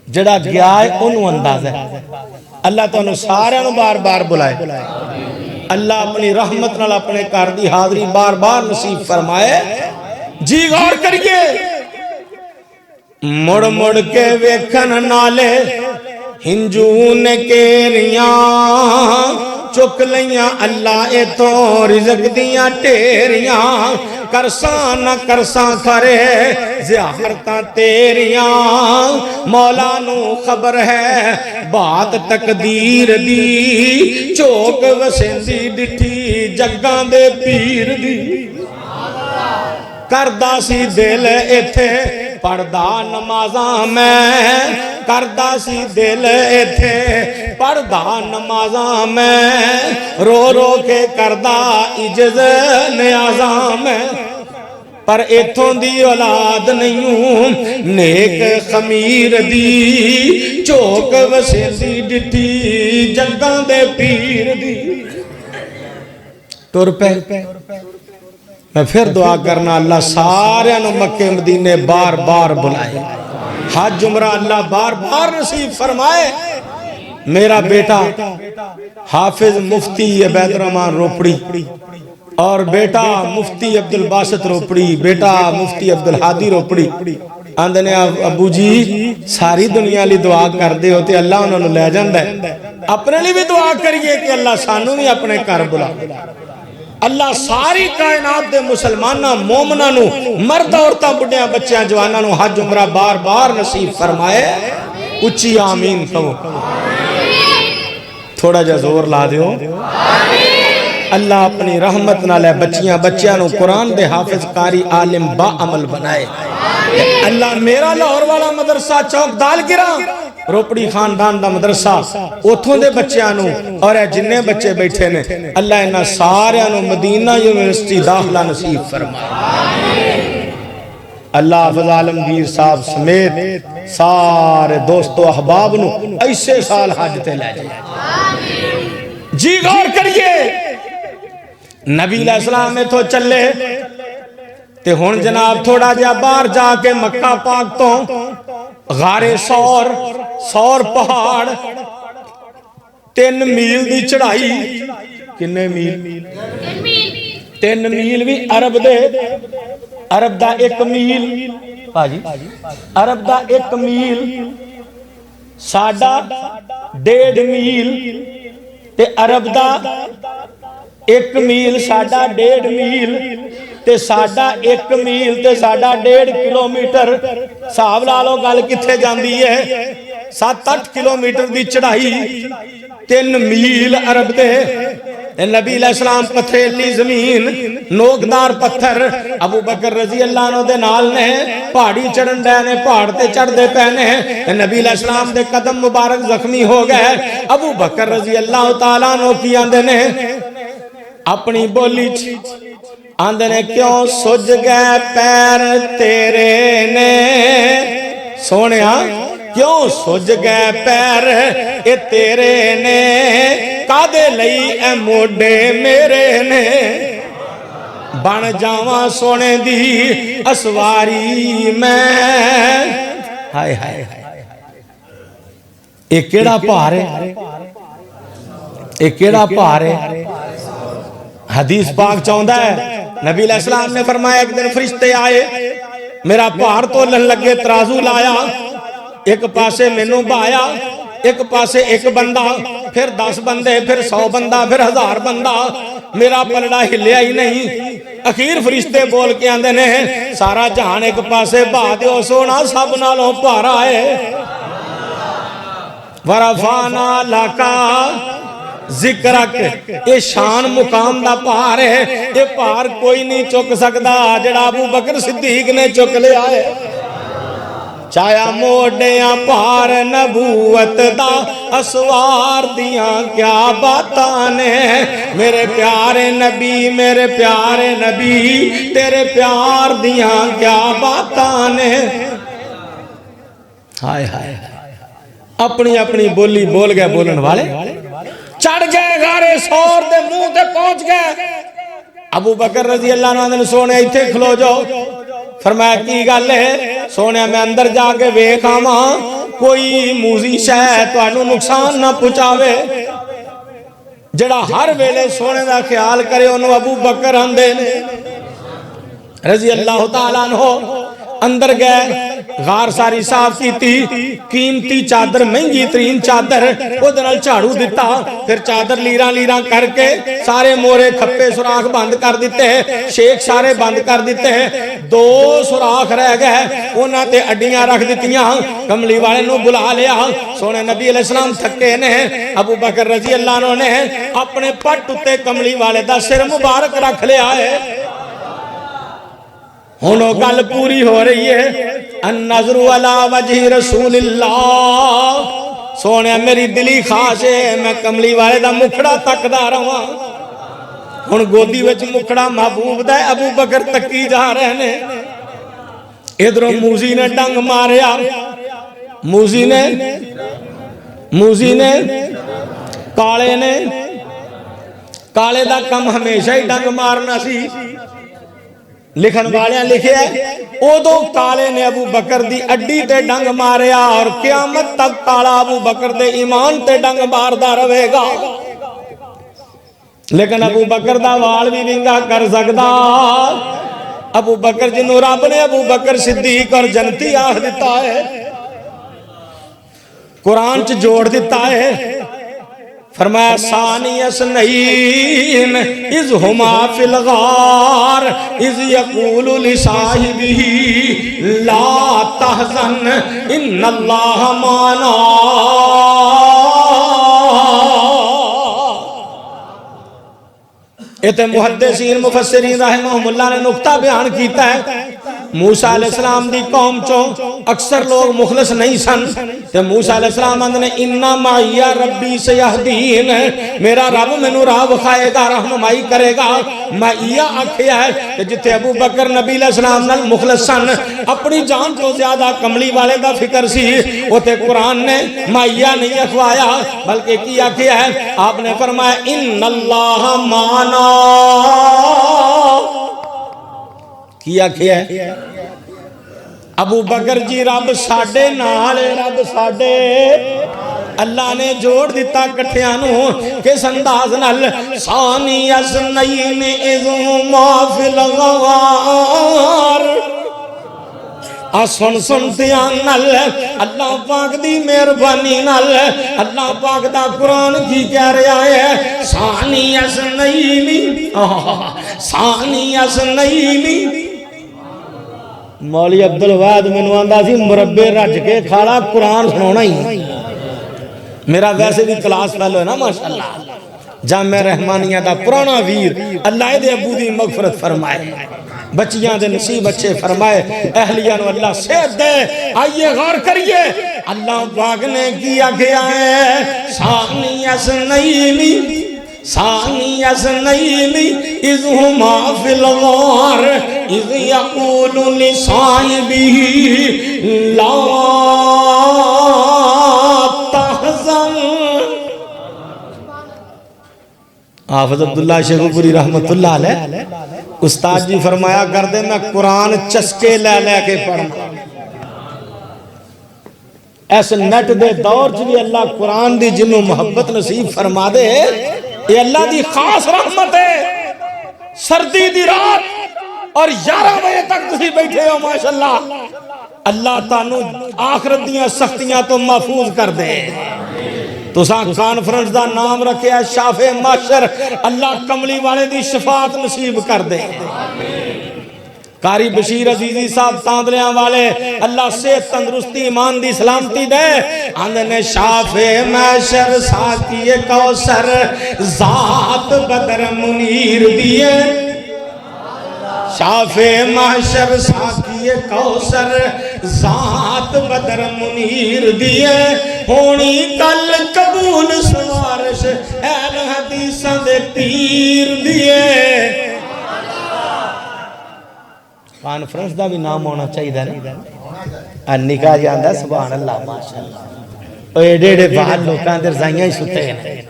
جڑا گیا ہے انہوں اندازہ ہے۔ اللہ تو انہوں سارے انہوں بار بار بلائے، اللہ اپنی رحمت نال اپنے کار دی حاضری بار بار نصیب فرمائے۔ جی غور کریے، مڑ مڑ کے ویکھن نالے ہنجون کیریاں چک لیاں اللہ اے تو رزق دیاں ٹیریاں، کرساں نہ کرساں کھرے زیارتاں تیریاں، مولا نو خبر ہے بات تقدیر دی، چوک وسیندی ڈٹھی جگاں دے پیر دی، کردہ سی دل ایتھے پردہ نمازاں میں، کردہ سی دل ایتھے پردہ نمازاں میں، رو رو کے کردہ عجز نیازاں میں، پر ایتھوں دی اولاد نہیں نیک خمیر دی، چوک وسیندی ڈٹھی جگاں دے پیر دی۔ ٹر پہ میں پھر دعا کرنا اللہ سارے انہوں مکہ مدینے بار بار بلائے، حج عمرہ اللہ بار بار نصیب فرمائے۔ میرا بیٹا حافظ مفتی عبید الرحمن روپڑی اور بیٹا مفتی عبدالباسط روپڑی، بیٹا مفتی عبدالحادی روپڑی، آندھنے ابو جی ساری دنیا لی دعا کر دے ہوتے اللہ انہوں نے لے جاندہ ہے، اپنے لی بھی دعا کریے کہ اللہ سانوں بھی اپنے کار بلا، اللہ ساری کائنات دے مسلمانہ مومنہ نو، مرد عورتاں بڑھیاں بچیاں جوانہ نو حج عمرہ بار بار نصیب فرمائے۔ اچھی آمین کہو، تھوڑا جا زور لا دیو۔ اللہ اپنی رحمت نہ لے بچیاں نو قرآن دے حافظ قاری عالم با عمل بنائے۔ اللہ میرا لاہور والا مدرسہ چوک دال گرا روپڑی خاندان دا مدرسہ اتھوں دے بچیاں نو اور اے جننے بچے بیٹھے نے اللہ انہا سارے نو مدینہ یونیورسٹی داخلہ نصیب فرمائے۔ اللہ حافظ عالمگیر صاحب سمیت سارے دوست و احباب نو ایسے سال حج تے لے جائے۔ جی غور کریے، نبی علیہ السلام میں تو چلے تے ہون جناب تھوڑا جا بار جا کے مکہ پاک تو غار سور پہاڑ 3 میل دی چڑھائی، کنے میل 3 میل بھی عرب دا 1 میل، عرب دا 1 میل ساڑھا 1.5 میل تے عرب دا 1 میل ساڑھا 1.5 میل تے ساڑھا 1 میل تے ساڑھا 1.5 کلومیٹر، صاحب لالو گل کتھے جاندی ہے 7-8 کلومیٹر دی چڑھائی 3 میل عرب دے نبی علیہ السلام پتھریلی زمین نوکدار پتھر ابو بکر رضی اللہ عنہ دے نال نے پہاڑی چڑھن ڈے نے پہاڑ تے چڑھ دے پہنے نبی علیہ السلام دے قدم مبارک زخمی ہو گئے ابو بکر رضی اللہ تعالیٰ عنہ کی آندے نے اپنی بولی آندے نے کیوں سج گئے پیر تیرے نے سونیا کیوں سج گئے پیر اے تیرے نے کادے لئی اے موڈے میرے نے بن جاواں سونے دی اسواری میں ہائے ہائے ایک کیڑا پہاڑ ہے ایک کیڑا پہاڑ ہے حدیث پاک چاہندہ ہے نبی علیہ السلام نے فرمایا ایک دن فرشتے آئے میرا پہاڑ تولن لگے ترازو لایا ایک پاسے مینوں بایا ایک پاسے ایک بندہ پھر 10 بندے پھر 100 بندہ پھر 1000 بندہ میرا پلڑا ہلیا ہی نہیں اخیر فرشتے بول کے آندے نے سارا جہان ایک پاسے بہا دیو سونا سب نالوں پارا ہے ورفانا لکا ذکرک یہ شان مقام دا پہاڑ ہے یہ پہاڑ کوئی نہیں چک سکتا جڑا ابو بکر صدیق نے چک لیا ہے چایا موڑیاں پار نبوت دا اسوار دیاں کیا باتانے میرے پیارے نبی تیرے پیار دیاں کیا باتانے ہائے ہائے اپنی اپنی بولی بول گئے بولن والے چڑھ گئے غارے سور دے منہ تے پہنچ گئے ابو بکر رضی اللہ عنہ نے سونے ایتھے کھلو جاؤ فرمایا کی گل ہے سونے میں اندر جا کے ویکھ آواں کوئی موزی شے تانوں نقصان نہ پہنچاوے جڑا ہر ویلے سونے دا خیال کرے انہوں ابو بکر آندے نے رضی اللہ تعالیٰ عنہ اندر گئے غار ساری صاف کی تھی قیمتی چادر مہنگی ترین چادر وہ دنال چاڑو دیتا پھر چادر لیران لیران کر کے سارے مورے کھپے سراخ بند کر دیتے ہیں شیخ سارے بند کر دیتے ہیں 2 سراخ رہ گئے انہاں تے اڈیاں رکھ دیتیاں کملی والے نو بلا لیا سونے نبی علیہ السلام تھکے نے ابو بکر رضی اللہ عنہ نے اپنے پٹ اتے کملی والے دا سر مبارک رکھ لیا ہے ہونو گل پوری ہو رہی ہے النظر علی وجہ رسول اللہ سونے میری دلی خواہش ہے میں کملی والے دا مکھڑا تکدا رہاں ہن گودی وچ مکھڑا محبوب دا ابو بکر تکی جا رہے نے ادھروں موزی نے ڈنگ ماریا موزی نے کالے دا کم ہمیشہ ہی ڈنگ مارنا سی لکھن والیاں لکھے اودو کالے نے ابو بکر دی اڈی تے ڈنگ ماریا اور قیامت تک کالا ابو بکر دے ایمان تے ڈنگ ماردا رہے گا لیکن ابو بکر دا وال بھی ونگا کر سکدا ابو بکر جنوں رب نے ابو بکر صدیق اور جنتی آخ دیتا ہے قرآن چ جوڑ دیتا ہے فرمایا ثانی اثنین اذ ہما فی الغار اذ یقول لصاحبہ لا تحزن ان اللہ معنا ایتے محدثین مفسرین رحمہم اللہ نے نقطہ بیان کیتا ہے موسیٰ علیہ السلام دی قوم چوں اکثر لوگ مخلص نہیں سن تے موسیٰ علیہ السلام نے اِنَّا مَعِيَّ رَبِّي سَيَهْدِينَ میرا رب منو راہ بخائے گا رہنمائی کرے گا مَعِيَّ آکھیا ہے کہ جتے ابو بکر نبی علیہ السلام نال مخلص سن اپنی جان تو زیادہ کملی والے دا فکر سی وہ تے قرآن نے مَعِيَّ نہیں اخوایا بلکہ کی آکھیا ہے آپ نے فرمایا اِنَّ اللَّهَ مَعَنَا کیا کیا ہے ابو بکر جی رب ساڑے نالے رب ساڑے اللہ نے جوڑ دیتا کٹھیانوں کس انداز نال ثانی اثنین اذ ما فی الغار سن دیان نال اللہ پاک دی مہربانی نال اللہ پاک دا قرآن کی کہہ رہا ہے ثانی اثنین مولی عبدالواد منو آندہ سی مربع رج کے کھاڑا قرآن سنونا ہی میرا ویسے بھی کلاس فیلو ہے نا ماشاءاللہ جامع رحمانیہ دا پرانا ویر اللہ دے ابو دی مغفرت فرمائے بچیاں دے نصیب اچھے فرمائے اہلیہ نو اللہ صحت دے آئیے غور کریے اللہ پاک نے کیا گیا ہے ثانی اثنین اذ ہما فی الغار اذ یقول لصاحبہ لا تحزن حافظ عبداللہ شیخ پوری رحمت اللہ علیہ استاد جی فرمایا کر دے میں قرآن چسکے لے لے کے پڑھنا ایسے نیٹ دے دور جی اللہ قرآن دی جنوں محبت نصیب فرما دے یہ اللہ دی خاص رحمت ہے سردی دی رات اور 11 بجے تک تسی بیٹھے ہو ماشاءاللہ اللہ تانوں آخرت دیاں سختیاں تو محفوظ کر دے تو ساں کانفرنس دا نام رکھے ہے شافع معاشر اللہ کملی والے دی شفاعت نصیب کر دے قاری بشیر عزیزی صاحب تاندلیاں والے اللہ سے تندرستی ایمان دی سلامتی دے آندھنے شافع معاشر ساکی کوثر ذات بدر منیر دیے شافع محشر ساکی کوثر ذات بدر منیر دیے ہونی کل قبول سوارش اہل حدیثاں دے پیر دیے کانفرنس دا بھی نام ہونا چاہیے نا نکاح جاندہ سبحان اللہ ماشاءاللہ ایڈے ایڈے باہر لوکاں در زائیاں ہی ستے ہیں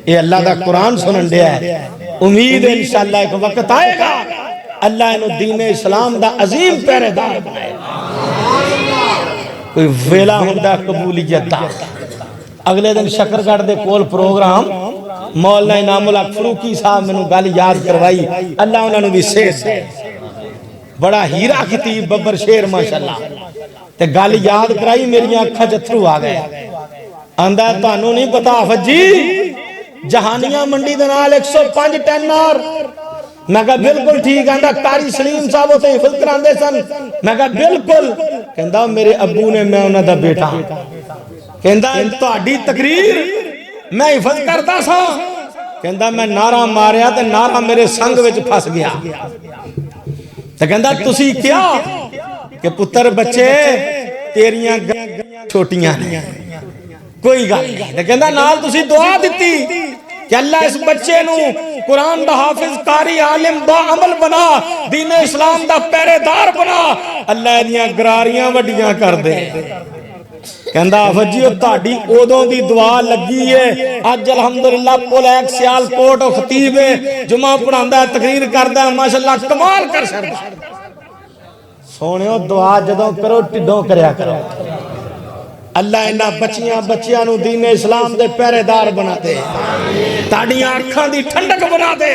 یہ اللہ دا قرآن سنن دیا ہے امید ہے انشاءاللہ ایک وقت آئے گا اللہ انہوں دین اسلام دا عظیم پہرے دار بنائے کوئی ویلا ہوندہ قبولیت دا اگلے دن شکرگڑھ دے کول پروگرام مولانا انعام الحق فروکی صاحب میں نو گالی یاد کروائی اللہ انہوں نے بھی سیز بڑا ہیرا خطیب ببر شیر ماشاءاللہ تے گالی یاد کرائی میری آنکھا جترو آ گئے اندھا تو انہوں نہیں پتا آفت جی جہانیاں منڈی دنال 105 ٹینار میں کہا بالکل ٹھیک ہے قاری سلیم صاحب ہوتے حفظ کراندے سن میں کہا بالکل کہندہ میرے ابو نے میں انہوں دا بیٹا کہندہ تو اڈی تقریر میں حفظ کرتا سا کہندہ میں نعرہ ماریا تے نعرہ میرے سنگ وچ پھس گیا تو کہندہ تسی کیا کہ پتر بچے تیریاں چھوٹیاں ہیں کوئی گل نہیں تو کہندہ نال تسی دعا دیتی کہ اللہ اس بچے نو قرآن دا حافظ قاری عالم دا عمل بنا دین اسلام دا پہرے دار بنا اللہ دیاں گراریاں وڈیاں کر دے کہندہ فجیو تاڑی اودوں دی دعا لگی ہے آج الحمدللہ پول ایک سیال کوٹ و خطیب ہے جمعہ پڑھاندہ ہے تقریر کردہ ہے ماشاءاللہ کمال کر سکتا سونیو دعا جدوں کرو ٹڈوں کریا کرو اللہ انہا بچیاں نو دین اسلام دے پہرے دار بنا دے تاڑیاں آنکھاں دی ٹھنڈک بنا دے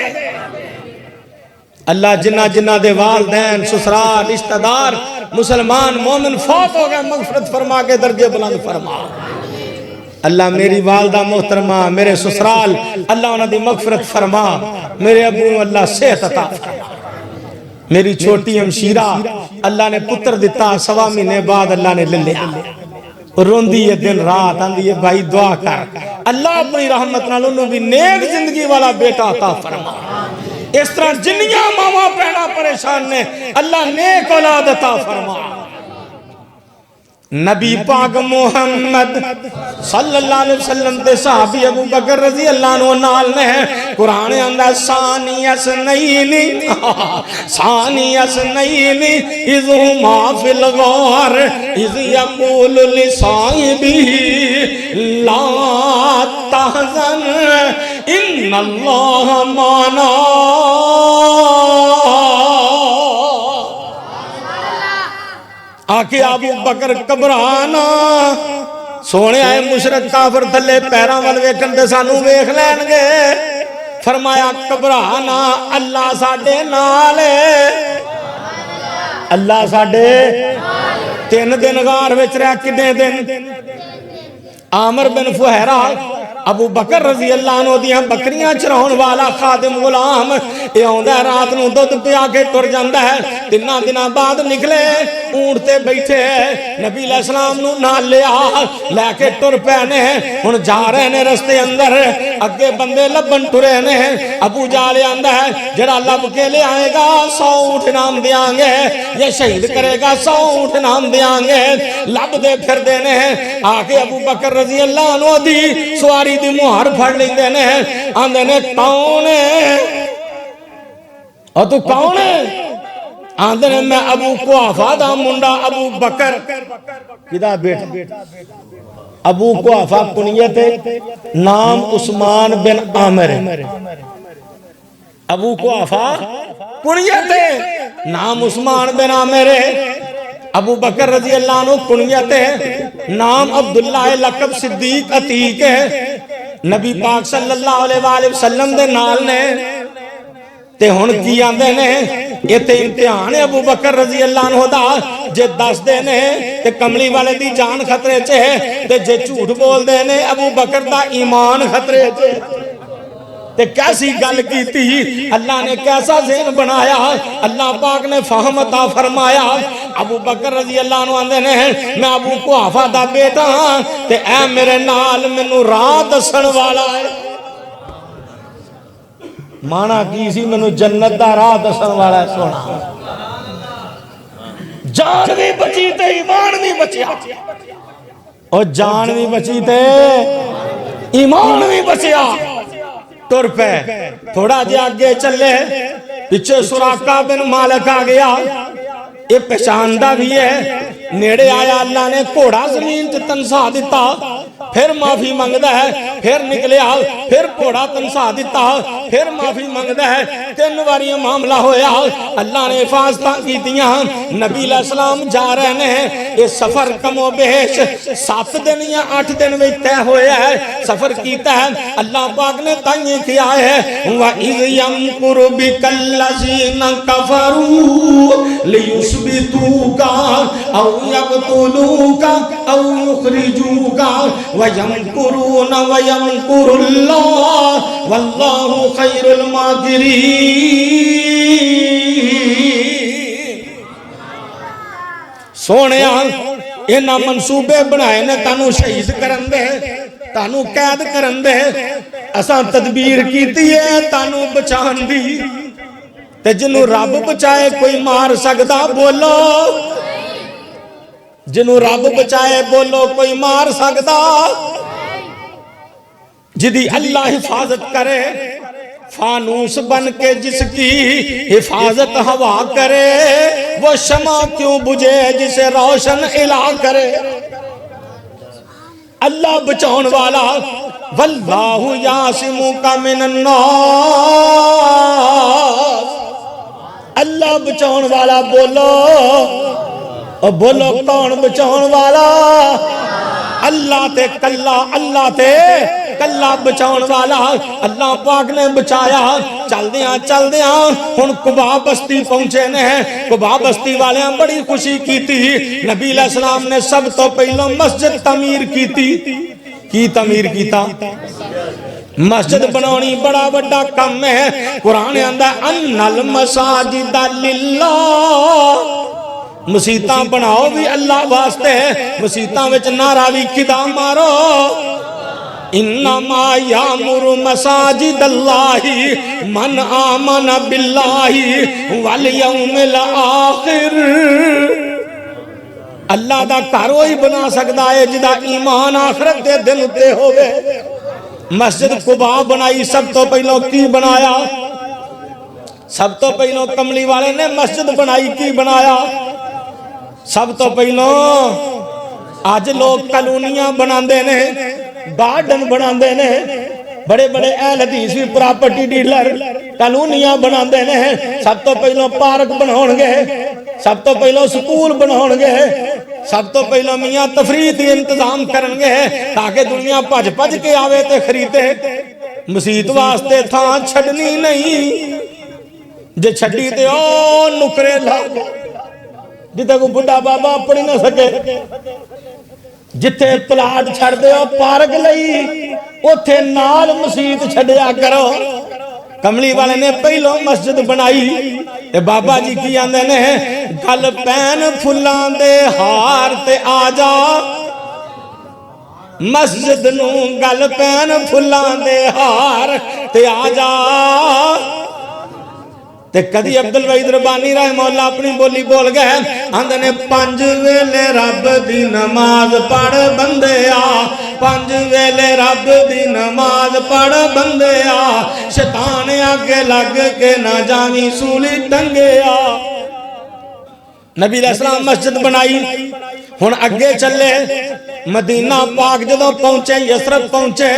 اللہ جنہ دے والدین سسرال رشتہ دار مسلمان مومن فوت ہو گئے مغفرت فرما کے درجے بلند فرما اللہ میری والدہ محترمہ میرے سسرال اللہ انہاں دی مغفرت فرما میرے ابو اللہ صحت عطا فرما میری چھوٹی ہمشیرہ اللہ نے پتر دیتا 1.25 مہینے بعد اللہ نے لے لیا روندی ہے دن رات آندھی ہے بھائی دعا کر اللہ اپنی رحمت نال انہوں بھی نیک زندگی والا بیٹا عطا فرما اس طرح جنیاں ماما پہنا پریشان نے اللہ نیک اولاد عطا فرما نبی پاک محمد صلی اللہ علیہ وسلم دے صحابی ابو بکر رضی اللہ عنہ نال نے قرآن اندر ثانی اثنین اذ ہما فی الغار اذ یقول لصاحبہ لا تحزن ان اللہ معنا آکے ابو بکر کبرانا سونے آئے مشرک کافر تھلے پیران والوے کندے سانو ویکھ لین گے فرمایا کبرانا اللہ ساڑھے نالے اللہ ساڑھے 3 دن غار وچ رہا کنے دن عامر بن فہیرہ ابو بکر رضی اللہ عنہ دیاں بکریاں چراؤن والا خادم غلام یہ آندا ہے رات نو دودھ پیا کے ٹر جاندا ہے 3 دنوں بعد نکلے اونٹ تے بیٹھے نبی علیہ السلام نو نال لیا لے کے ٹر پے نے ہن جا رہے نے رستے اندر اگے بندے لبن ٹرے نے ابو جہل آندا ہے جڑا لب کے لے آئے گا 100 اونٹ انعام دیاں گے یہ شہید کرے گا 100 اونٹ انعام دیاں گے لب دے پھر دے نے آ کے ابو بکر رضی اللہ عنہ دی سواری دی مہر پھڑ لیندے نے آندے نے کون ہے اور تو کون ہے آندے نے میں ابو قحافہ دا منڈا ابو بکر کدا بیٹا ابو قحافہ کنیت نام عثمان بن عامر ابو قحافہ کنیت نام عثمان بن عامر ابو بکر رضی اللہ عنہ کنیت نام عبداللہ لقب صدیق عتیق ہے نبی پاک صلی اللہ علیہ وآلہ وسلم دے نال نے تے ہن کی آندے نے یہ تے امتحان ہے ابو بکر رضی اللہ عنہ دا جے دس دے نے تے کملی والے دی جان خطرے چے تے جے جھوٹ بول دے نے ابو بکر دا ایمان خطرے چے تے کیسی گل کی تھی اللہ نے کیسا ذہن بنایا اللہ پاک نے فہم عطا فرمایا ابو بکر رضی اللہ عنہ آندے نے میں ابو قحافہ دا بیٹا ہاں تے اے میرے نال مینوں راہ دسن والا ہے مانا کی سی مینوں جنت دا راہ دسن والا ہے سونا جان بھی بچی تے ایمان بھی بچیا اور جان بھی بچی تے ایمان بھی بچیا ٹر پہ تھوڑا جے آگے چلے پیچھے سراقہ بن مالک آ گیا یہ پہچاندہ بھی ہے نیڑے آیا اللہ نے گھوڑا زمین تے تنسا دیتا پھر معافی منگدا ہے پھر نکلیا پھر گھوڑا تنسا دیتا پھر معافی منگدا ہے 3 باری معاملہ ہویا اللہ نے حفاظتاں کیتیاں نبی علیہ السلام جا رہے ہیں یہ سفر کم و بیش 7 دن یا 8 دن میں طے ہویا ہے سفر کیتا ہے اللہ پاک نے تائیں کیا ہے وَإِذْ يَمْكُرُ بِكَ الَّذِينَ كَفَرُوا لِيُثْبِتُوكَ أَوْ يَقْتُلُوكَ أَوْ يُخْرِجُوكَ وَيَمْكُرُونَ وَيَمْكُرُ اللَّهُ وَاللَّهُ خَيْرُ الْمَاكِرِينَ سونیا انہاں منصوبے بنائے نے تانوں شہید کرن دے تانوں قید کرن دے اساں تدبیر کیتی ہے تانوں بچان دی تے جنوں رب بچائے کوئی مار سکدا بولو جنوں رب بچائے بولو کوئی مار سکدا جدی اللہ حفاظت کرے فانوس بن کے جس کی حفاظت ہوا کرے وہ شمع کیوں بجھے جسے روشن الہ کرے اللہ بچاؤن والا واللہ یعصمک من الناس اللہ بچاؤن والا بولو اور بولو کون بچاؤن والا اللہ تے کلا بچاؤن والا اللہ پاک نے بچایا چل دیاں ہن قبا بستی پہنچے نے قبا بستی والیاں بڑی خوشی کی تھی نبی علیہ السلام نے سب تو پہلو مسجد تعمیر کی تھی کی تعمیر کیتا مسجد بنانی بڑا بڑا کم ہے قرآن آندا ان المساجد للہ مسیتاں بناؤ بھی اللہ واسطے مسیتاں وچ نعرہ بھی کدا مارو انما یامر مساجد اللہ من آمن باللہ والیوم الاخر اللہ دا گھر وہی بنا سکدا ہے جدا ایمان آخرت دے دل تے ہوئے مسجد قباء بنائی سب تو پہلو کی بنایا سب تو پہلو کملی والے نے مسجد بنائی کی بنایا سب تو پہلو آج لوگ کالونیاں بنا دے نے گارڈن بنا دے نے بڑے بڑے اہل حدیث بھی پراپرٹی ڈیلر کالونیاں بنا دے نے سب تو پہلو پارک بناؤں گے سب تو پہلو سکول بناؤں گے سب تو پہلو میاں تفریح دی انتظام کرن گے تاکہ دنیا پج پج کے آوے تے خریدے مسجد واسطے تھان چھڑنی نہیں جے چھڑی تے او نکرے لاؤ جتے کو بڑھا بابا پڑھی نہ سکے جتے پلاٹ چھڑ دے او پارک لئی اوتھے نال مسجد چھڈیا کرو کملی والے نے پہلو مسجد بنائی تے بابا جی کی آندے نے گل پین پھلاں دے ہار تے آ جا مسجد نو گل پین پھلاں دے ہار تے آ جا تے کدی عبدالوحید ربانی رحمہ اللہ اپنی بولی بول گئے آندے نے 5 ویلے رب دی نماز پڑھ بندیا 5 ویلے رب دی نماز پڑھ بندیا شیطان آگے لگ کے نہ جاویں سولی ٹنگیا نبی علیہ السلام مسجد بنائی ہن اگے چلے مدینہ پاک جدوں پہنچے یثرب پہنچے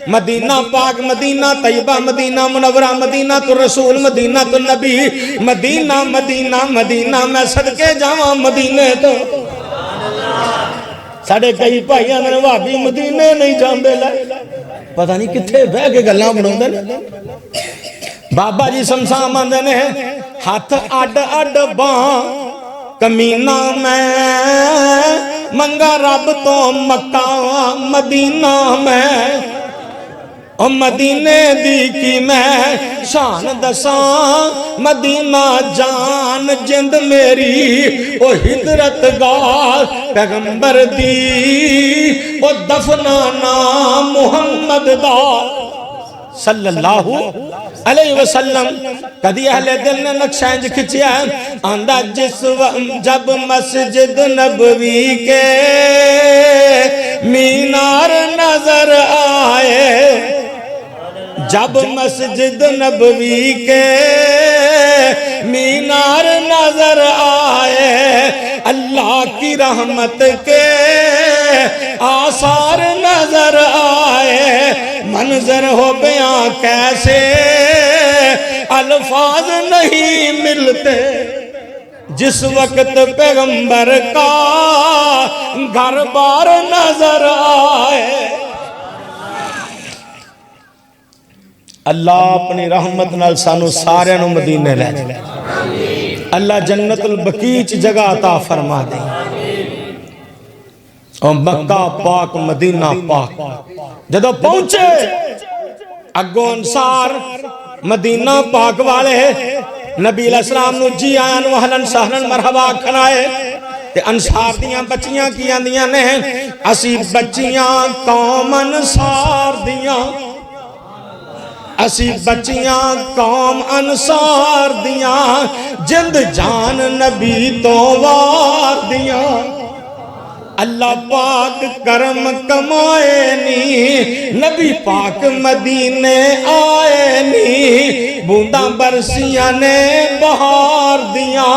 مدینہ پاک مدینہ طیبہ مدینہ منورہ مدینہ تو رسول مدینہ تو نبی مدینہ مدینہ مدینہ میں صدقے جاواں مدینے تو ساڑھے کئی بھائی اندر وابی مدینے نہیں جاندے لے پتہ نہیں کتھے بہ کے گلاں بناؤندے نے بابا جی سمسام آندے نے ہاتھ اڈ اڈ باں کمینہ میں منگا رب تو مکہ مدینہ میں او مدینے دی کی میں شان دساں مدینہ جان جند میری او ہجرت گاہ پیغمبر دی او دفنانا محمد دا صلی اللہ علیہ وسلم کدی اہل دل نے نقشہ کھچیا آندہ جب مسجد نبوی کے مینار نظر آئے جب مسجد نبوی کے مینار نظر آئے اللہ کی رحمت کے آثار نظر آئے منظر ہو بیاں کیسے الفاظ نہیں ملتے جس وقت پیغمبر کا گھر بار نظر آئے اللہ اپنی رحمت نال سانو سارے نو مدینے لے جائے اللہ جنت البقیع جگہ عطا فرما دے اور مکہ پاک مدینہ پاک جدو پہنچے اگو انصار مدینہ پاک والے نبی علیہ السلام نو جی آیاں نو اہلن سہلن مرحبا کھنائے تے انصار دیاں بچیاں کیاں دیاں نے اسی بچیاں قوم انصار دیاں اسی بچیاں قوم انصار دیاں جند جان نبی تو وار دیاں اللہ پاک کرم کمائے نی نبی پاک مدینے آئے نی بونداں برسیاں نے بہار دیاں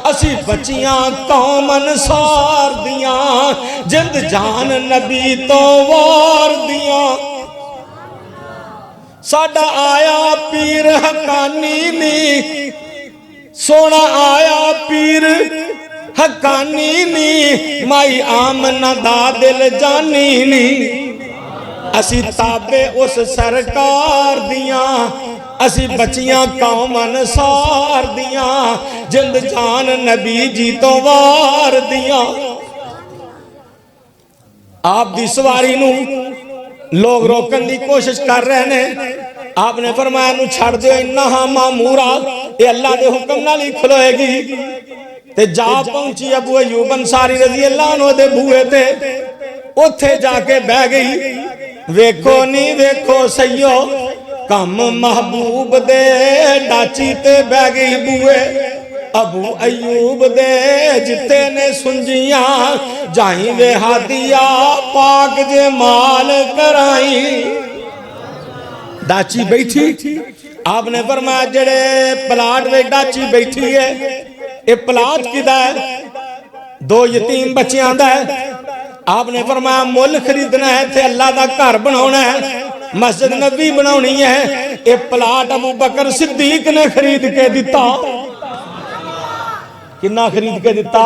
اسی بچیاں قوم انصار دیاں جند جان نبی تو وار دیاں ساڈا آیا پیر حقانی نی سونا آیا پیر حقانی نی مائی آمنہ دا دل جانی نی اسی تابے اس سرکار دیاں اسی بچیاں قوم انصار دیاں جند جان نبی جی تو وار دیاں آپ دی سواری نو لوگ روکن دی کوشش کر رہے ہیں آپ نے فرمایا نو چھڑ دیو انہا مامورا یہ اللہ دے حکم نہ لی کھلوئے گی تے جا پہنچی ابو ایوب انصاری رضی اللہ عنہ دے بھوئے تھے اتھے جا کے بہ گئی ویکھو نہیں ویکھو سیو کم محبوب دے ڈاچی تے بہ گئی بھوئے ابو ایوب دے جتے نے سنجیاں جائیں وے ہادیہ پاک جے مال کرائیں ڈاچی بیٹھی آپ نے فرمایا جڑے پلاٹ وے ڈاچی بیٹھی ہے یہ پلاٹ کی دا ہے 2 یتیم بچیاں دا ہے آپ نے فرمایا مول خریدنا ہے تھے اللہ دا گھر بناونا ہے مسجد نبی بناونی ہے یہ پلاٹ ابو بکر صدیق نے خرید کے دیتا کنا خرید کے دیتا؟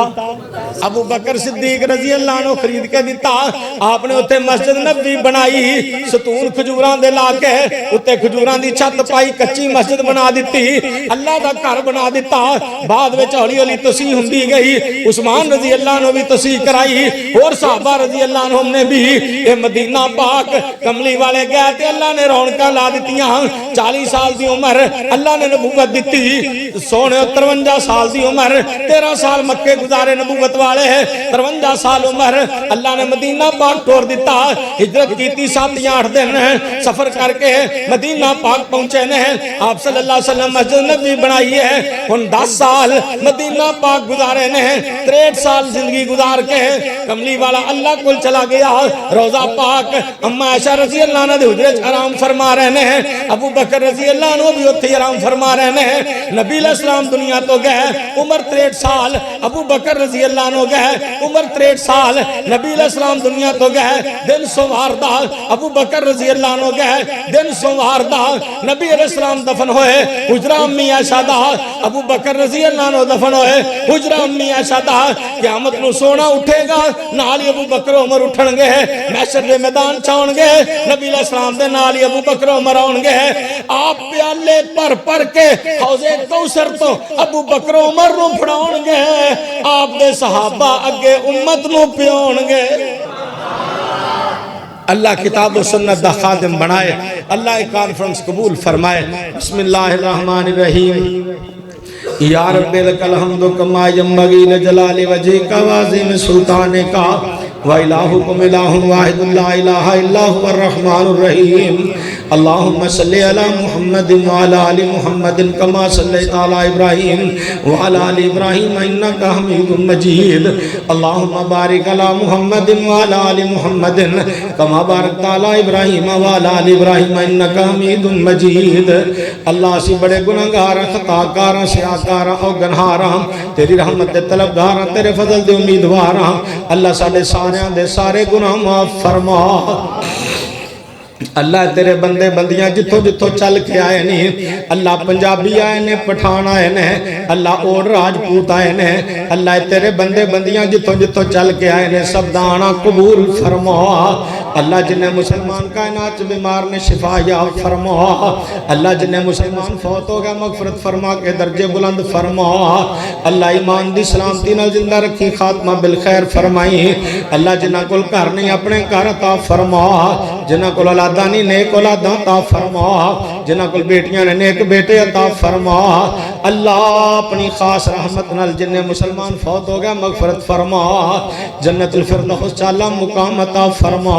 ابو بکر صدیق رضی اللہ عنہ خرید کے دیتا. آپ نے اتنے مسجد نبوی بنائی, ستون کھجوران دے لا کے اتنے کھجوران دی چھت پائی, کچی مسجد بنا دیتی, اللہ دا گھر بنا دیتا. بعد میں ہولی ہولی توسیع ہوندی گئی, عثمان رضی اللہ عنہ بھی توسیع کرائی, اور صحابہ رضی اللہ عنہ نے بھی. یہ مدینہ پاک کملی والے گئے تے اللہ نے رونقاں لا دتیاں. 40 سال دی عمر اللہ نے نبوت دیتی, سونے 53 سال دی عمر, 13 سال مکے گزارے نبوت والے, 53 سال عمر اللہ نے مدینہ پاک ٹور دیتا. ہجرت کیتی 7 یا 8 دن سفر کر کے مدینہ پاک پہنچے نے. آپ صلی اللہ علیہ وسلم مسجد نبوی بنائی ہے. ان 10 سال مدینہ پاک گزارے نے, 63 سال زندگی گزار کے کملی والا اللہ کل چلا گیا. روزہ پاک اما عائشہ رضی اللہ عنہ دے حجرے آرام فرما رہے ہیں, ابو بکر رضی اللہ عنہ بھی اتھے آرام فرما رہے ہیں. نبی علیہ السلام دنیا تو گئے, عمر 63 سال, ابو بکر رضی اللہ عنہ گئے, عمر 63 سال, نبی علیہ السلام دنیا تو گئے. دن سوار دا ابو بکر رضی اللہ عنہ گئے, دن سوار دا نبی علیہ السلام دفن ہوئے حجرہ امی عائشہ دا. ابو بکر رضی اللہ عنہ دفن ہوئے حجرہ امی عائشہ دا. قیامت نو سونا اٹھے گا, نال ابو بکر عمر اٹھن گے, محشر دے میدان چاون گے, نبی علیہ السلام دے نال ابو بکر عمر آن گے. آپ پیالے پر کے حوض کوثر تو ابو بکر عمر نو پھڑاون گے, آپ دے صحابہ اگے امت نو پیون گے. اللہ کتاب و سنت دا خادم بنائے, اللہ ایک کانفرنس قبول فرمائے. بسم اللہ الرحمن الرحیم. یا رب لک الحمد کما ینبغی لجلال وجہک وعظیم سلطانک وَإِلَٰهُكُمْ إِلَٰهٌ وَاحِدٌ لَا إِلَٰهَ إِلَّا هُوَ الرَّحْمَٰنُ الرَّحِيمُ. اللهم صل على محمد وعلى آل محمد كما صليت على إبراهيم وعلى آل إبراهيم إنك حميد مجيد. اللهم بارك على محمد وعلى آل محمد كما باركت على إبراهيم وعلى آل إبراهيم إنك حميد مجيد. اللہ سے بڑے گناہگار, خطاکار, سیاکار اور گنہار, تیری رحمت دے طلبگار, تیرے فضل دے امیدوار. اللہ ساڑھے دے سارے گناہ معاف فرما. اللہ تیرے بندے بندیاں جتھو جتھو چل کے آئے نہیں, اللہ پنجابی آئے نے, پٹھان آئے نے, اللہ اور راجپوت آئے نے, اللہ تیرے بندے بندیاں جتھو جتھو چل کے آئے نے, سب دانا قبول فرما. اللہ جنہیں مسلمان کائنات بیمار نے شفا یاب فرما. اللہ جنہیں مسلمان فوت ہو گیا مغفرت فرما کے درجے بلند فرما. اللہ ایمان دی سلامتی نال زندہ رکھی, خاتمہ بالخیر فرمائی. اللہ جنہ کل گھر نہیں اپنے گھر عطا فرما, جنہ کل اولادانی نیک اولاداں عطا فرما, جنہ کل بیٹیاں نے نیک بیٹے عطا فرما. اللہ اپنی خاص رحمت نال جنہیں مسلمان فوت ہو گیا مغفرت فرما, جنت الفردوس چالا مقام عطا فرما.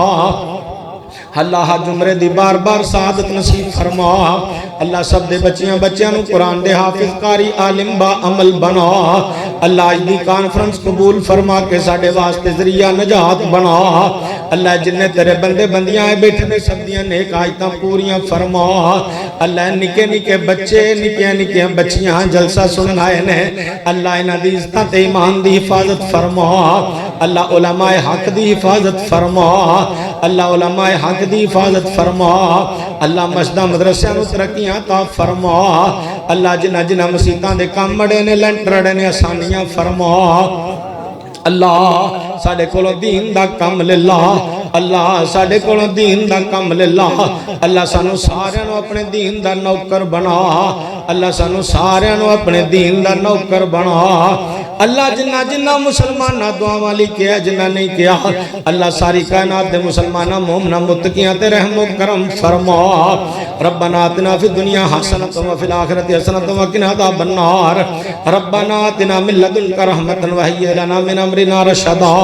اللہ جمرے دی بار بار سعادت نصیب فرما. اللہ سب دے بچیاں بچیاں نو قرآن دے حافظ قاری عالم با عمل بنا. اللہ آج دی کانفرنس قبول فرما کے ساڑے واسطے ذریعہ نجات بنا. اللہ جنہیں تیرے بندے بندیاں آئے بیٹھے نے سب دیاں نیک آیتاں پوریاں فرما. اللہ نکے نکے بچے نکے نکے بچیاں جلسہ سنن آئے نے, اللہ انہاں دی عزت ایمان دی حفاظت فرما. اللہ علماء حق دی حفاظت فرما. اللہ علماء حق دی حفاظت فرما. اللہ مسجدہ مدرسیاں نو ترقیاں عطا فرما. اللہ جنہ جنہ مسیتاں دے کام مڑے نے لینٹر اڑے نے آسانیاں فرما. اللہ ساڑھے کولو دین دا کم للہ, اللہ ساڑھے کولو دین دا کم للہ. اللہ سانو سارے نو اپنے دین دا نوکر بنا. اللہ سانو سارے نو اپنے دین دا نوکر بنا. اللہ جنہ جنہ مسلمانہ دعا والی کیا جنہ نہیں کیا, اللہ ساری کائنات دے مسلمانہ مومنہ متقیاں تے رحم و کرم فرما. ربنا آتنا فی الدنیا حسنۃ وفی الآخرۃ حسنۃ وقنا عذاب النار. ربنا آتنا من لدنک رحمۃ وہیئ لنا من امرنا رشدا.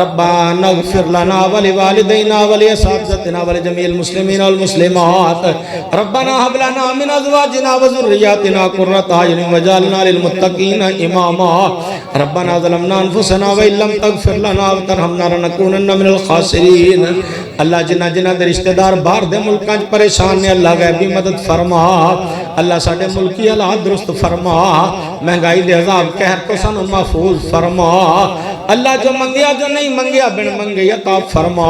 ربنا اغفر لنا ولوالدینا ولاساتذتنا ولجميع المسلمین والمسلمات. ربنا هب لنا من ازواجنا وذرياتنا قرۃ اعین واجعلنا للمتقین اماما. ربنا ظلمنا انفسنا وان لم تغفر لنا وترحمنا لنكونن من الخاسرین. اللہ جنہ جنہ دے رشتہ دار باہر دے ملکاں پریشان نے, اللہ غیبی مدد فرما. اللہ ساڑھے ملکی حالات درست فرما. مہنگائی دے عذاب قہر کو سانو محفوظ فرما. اللہ جو منگیا جو نہیں منگیا بن منگی عطا فرما.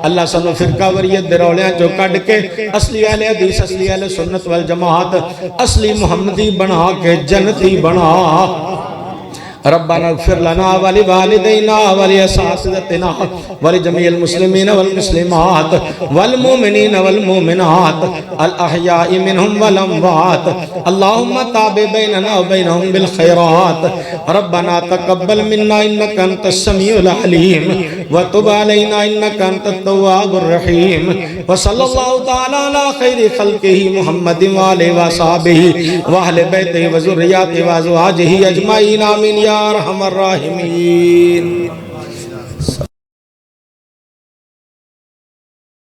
اللہ سانو فرقہ وریت دے رولیاں جو کڑ کے اصلی اہل حدیث, اصلی اہل سنت والجماعت, اصلی محمدی بنا کے جنتی بنا. ربنا اغفر لنا ولوالدينا ولأساتذتنا ولجميع المسلمين والمسلمات والمؤمنين والمؤمنات الأحياء منهم والأموات اللهم تابع بيننا وبينهم بالخيرات ربنا تقبل منا إنك أنت السميع العليم وتب علينا إنك أنت التواب الرحيم وصلى الله تعالى على خير خلقه محمد وآله وصحبه وأهل بيته وذرياته وأزواجه أجمعين آمين يا أرحم الراحمين.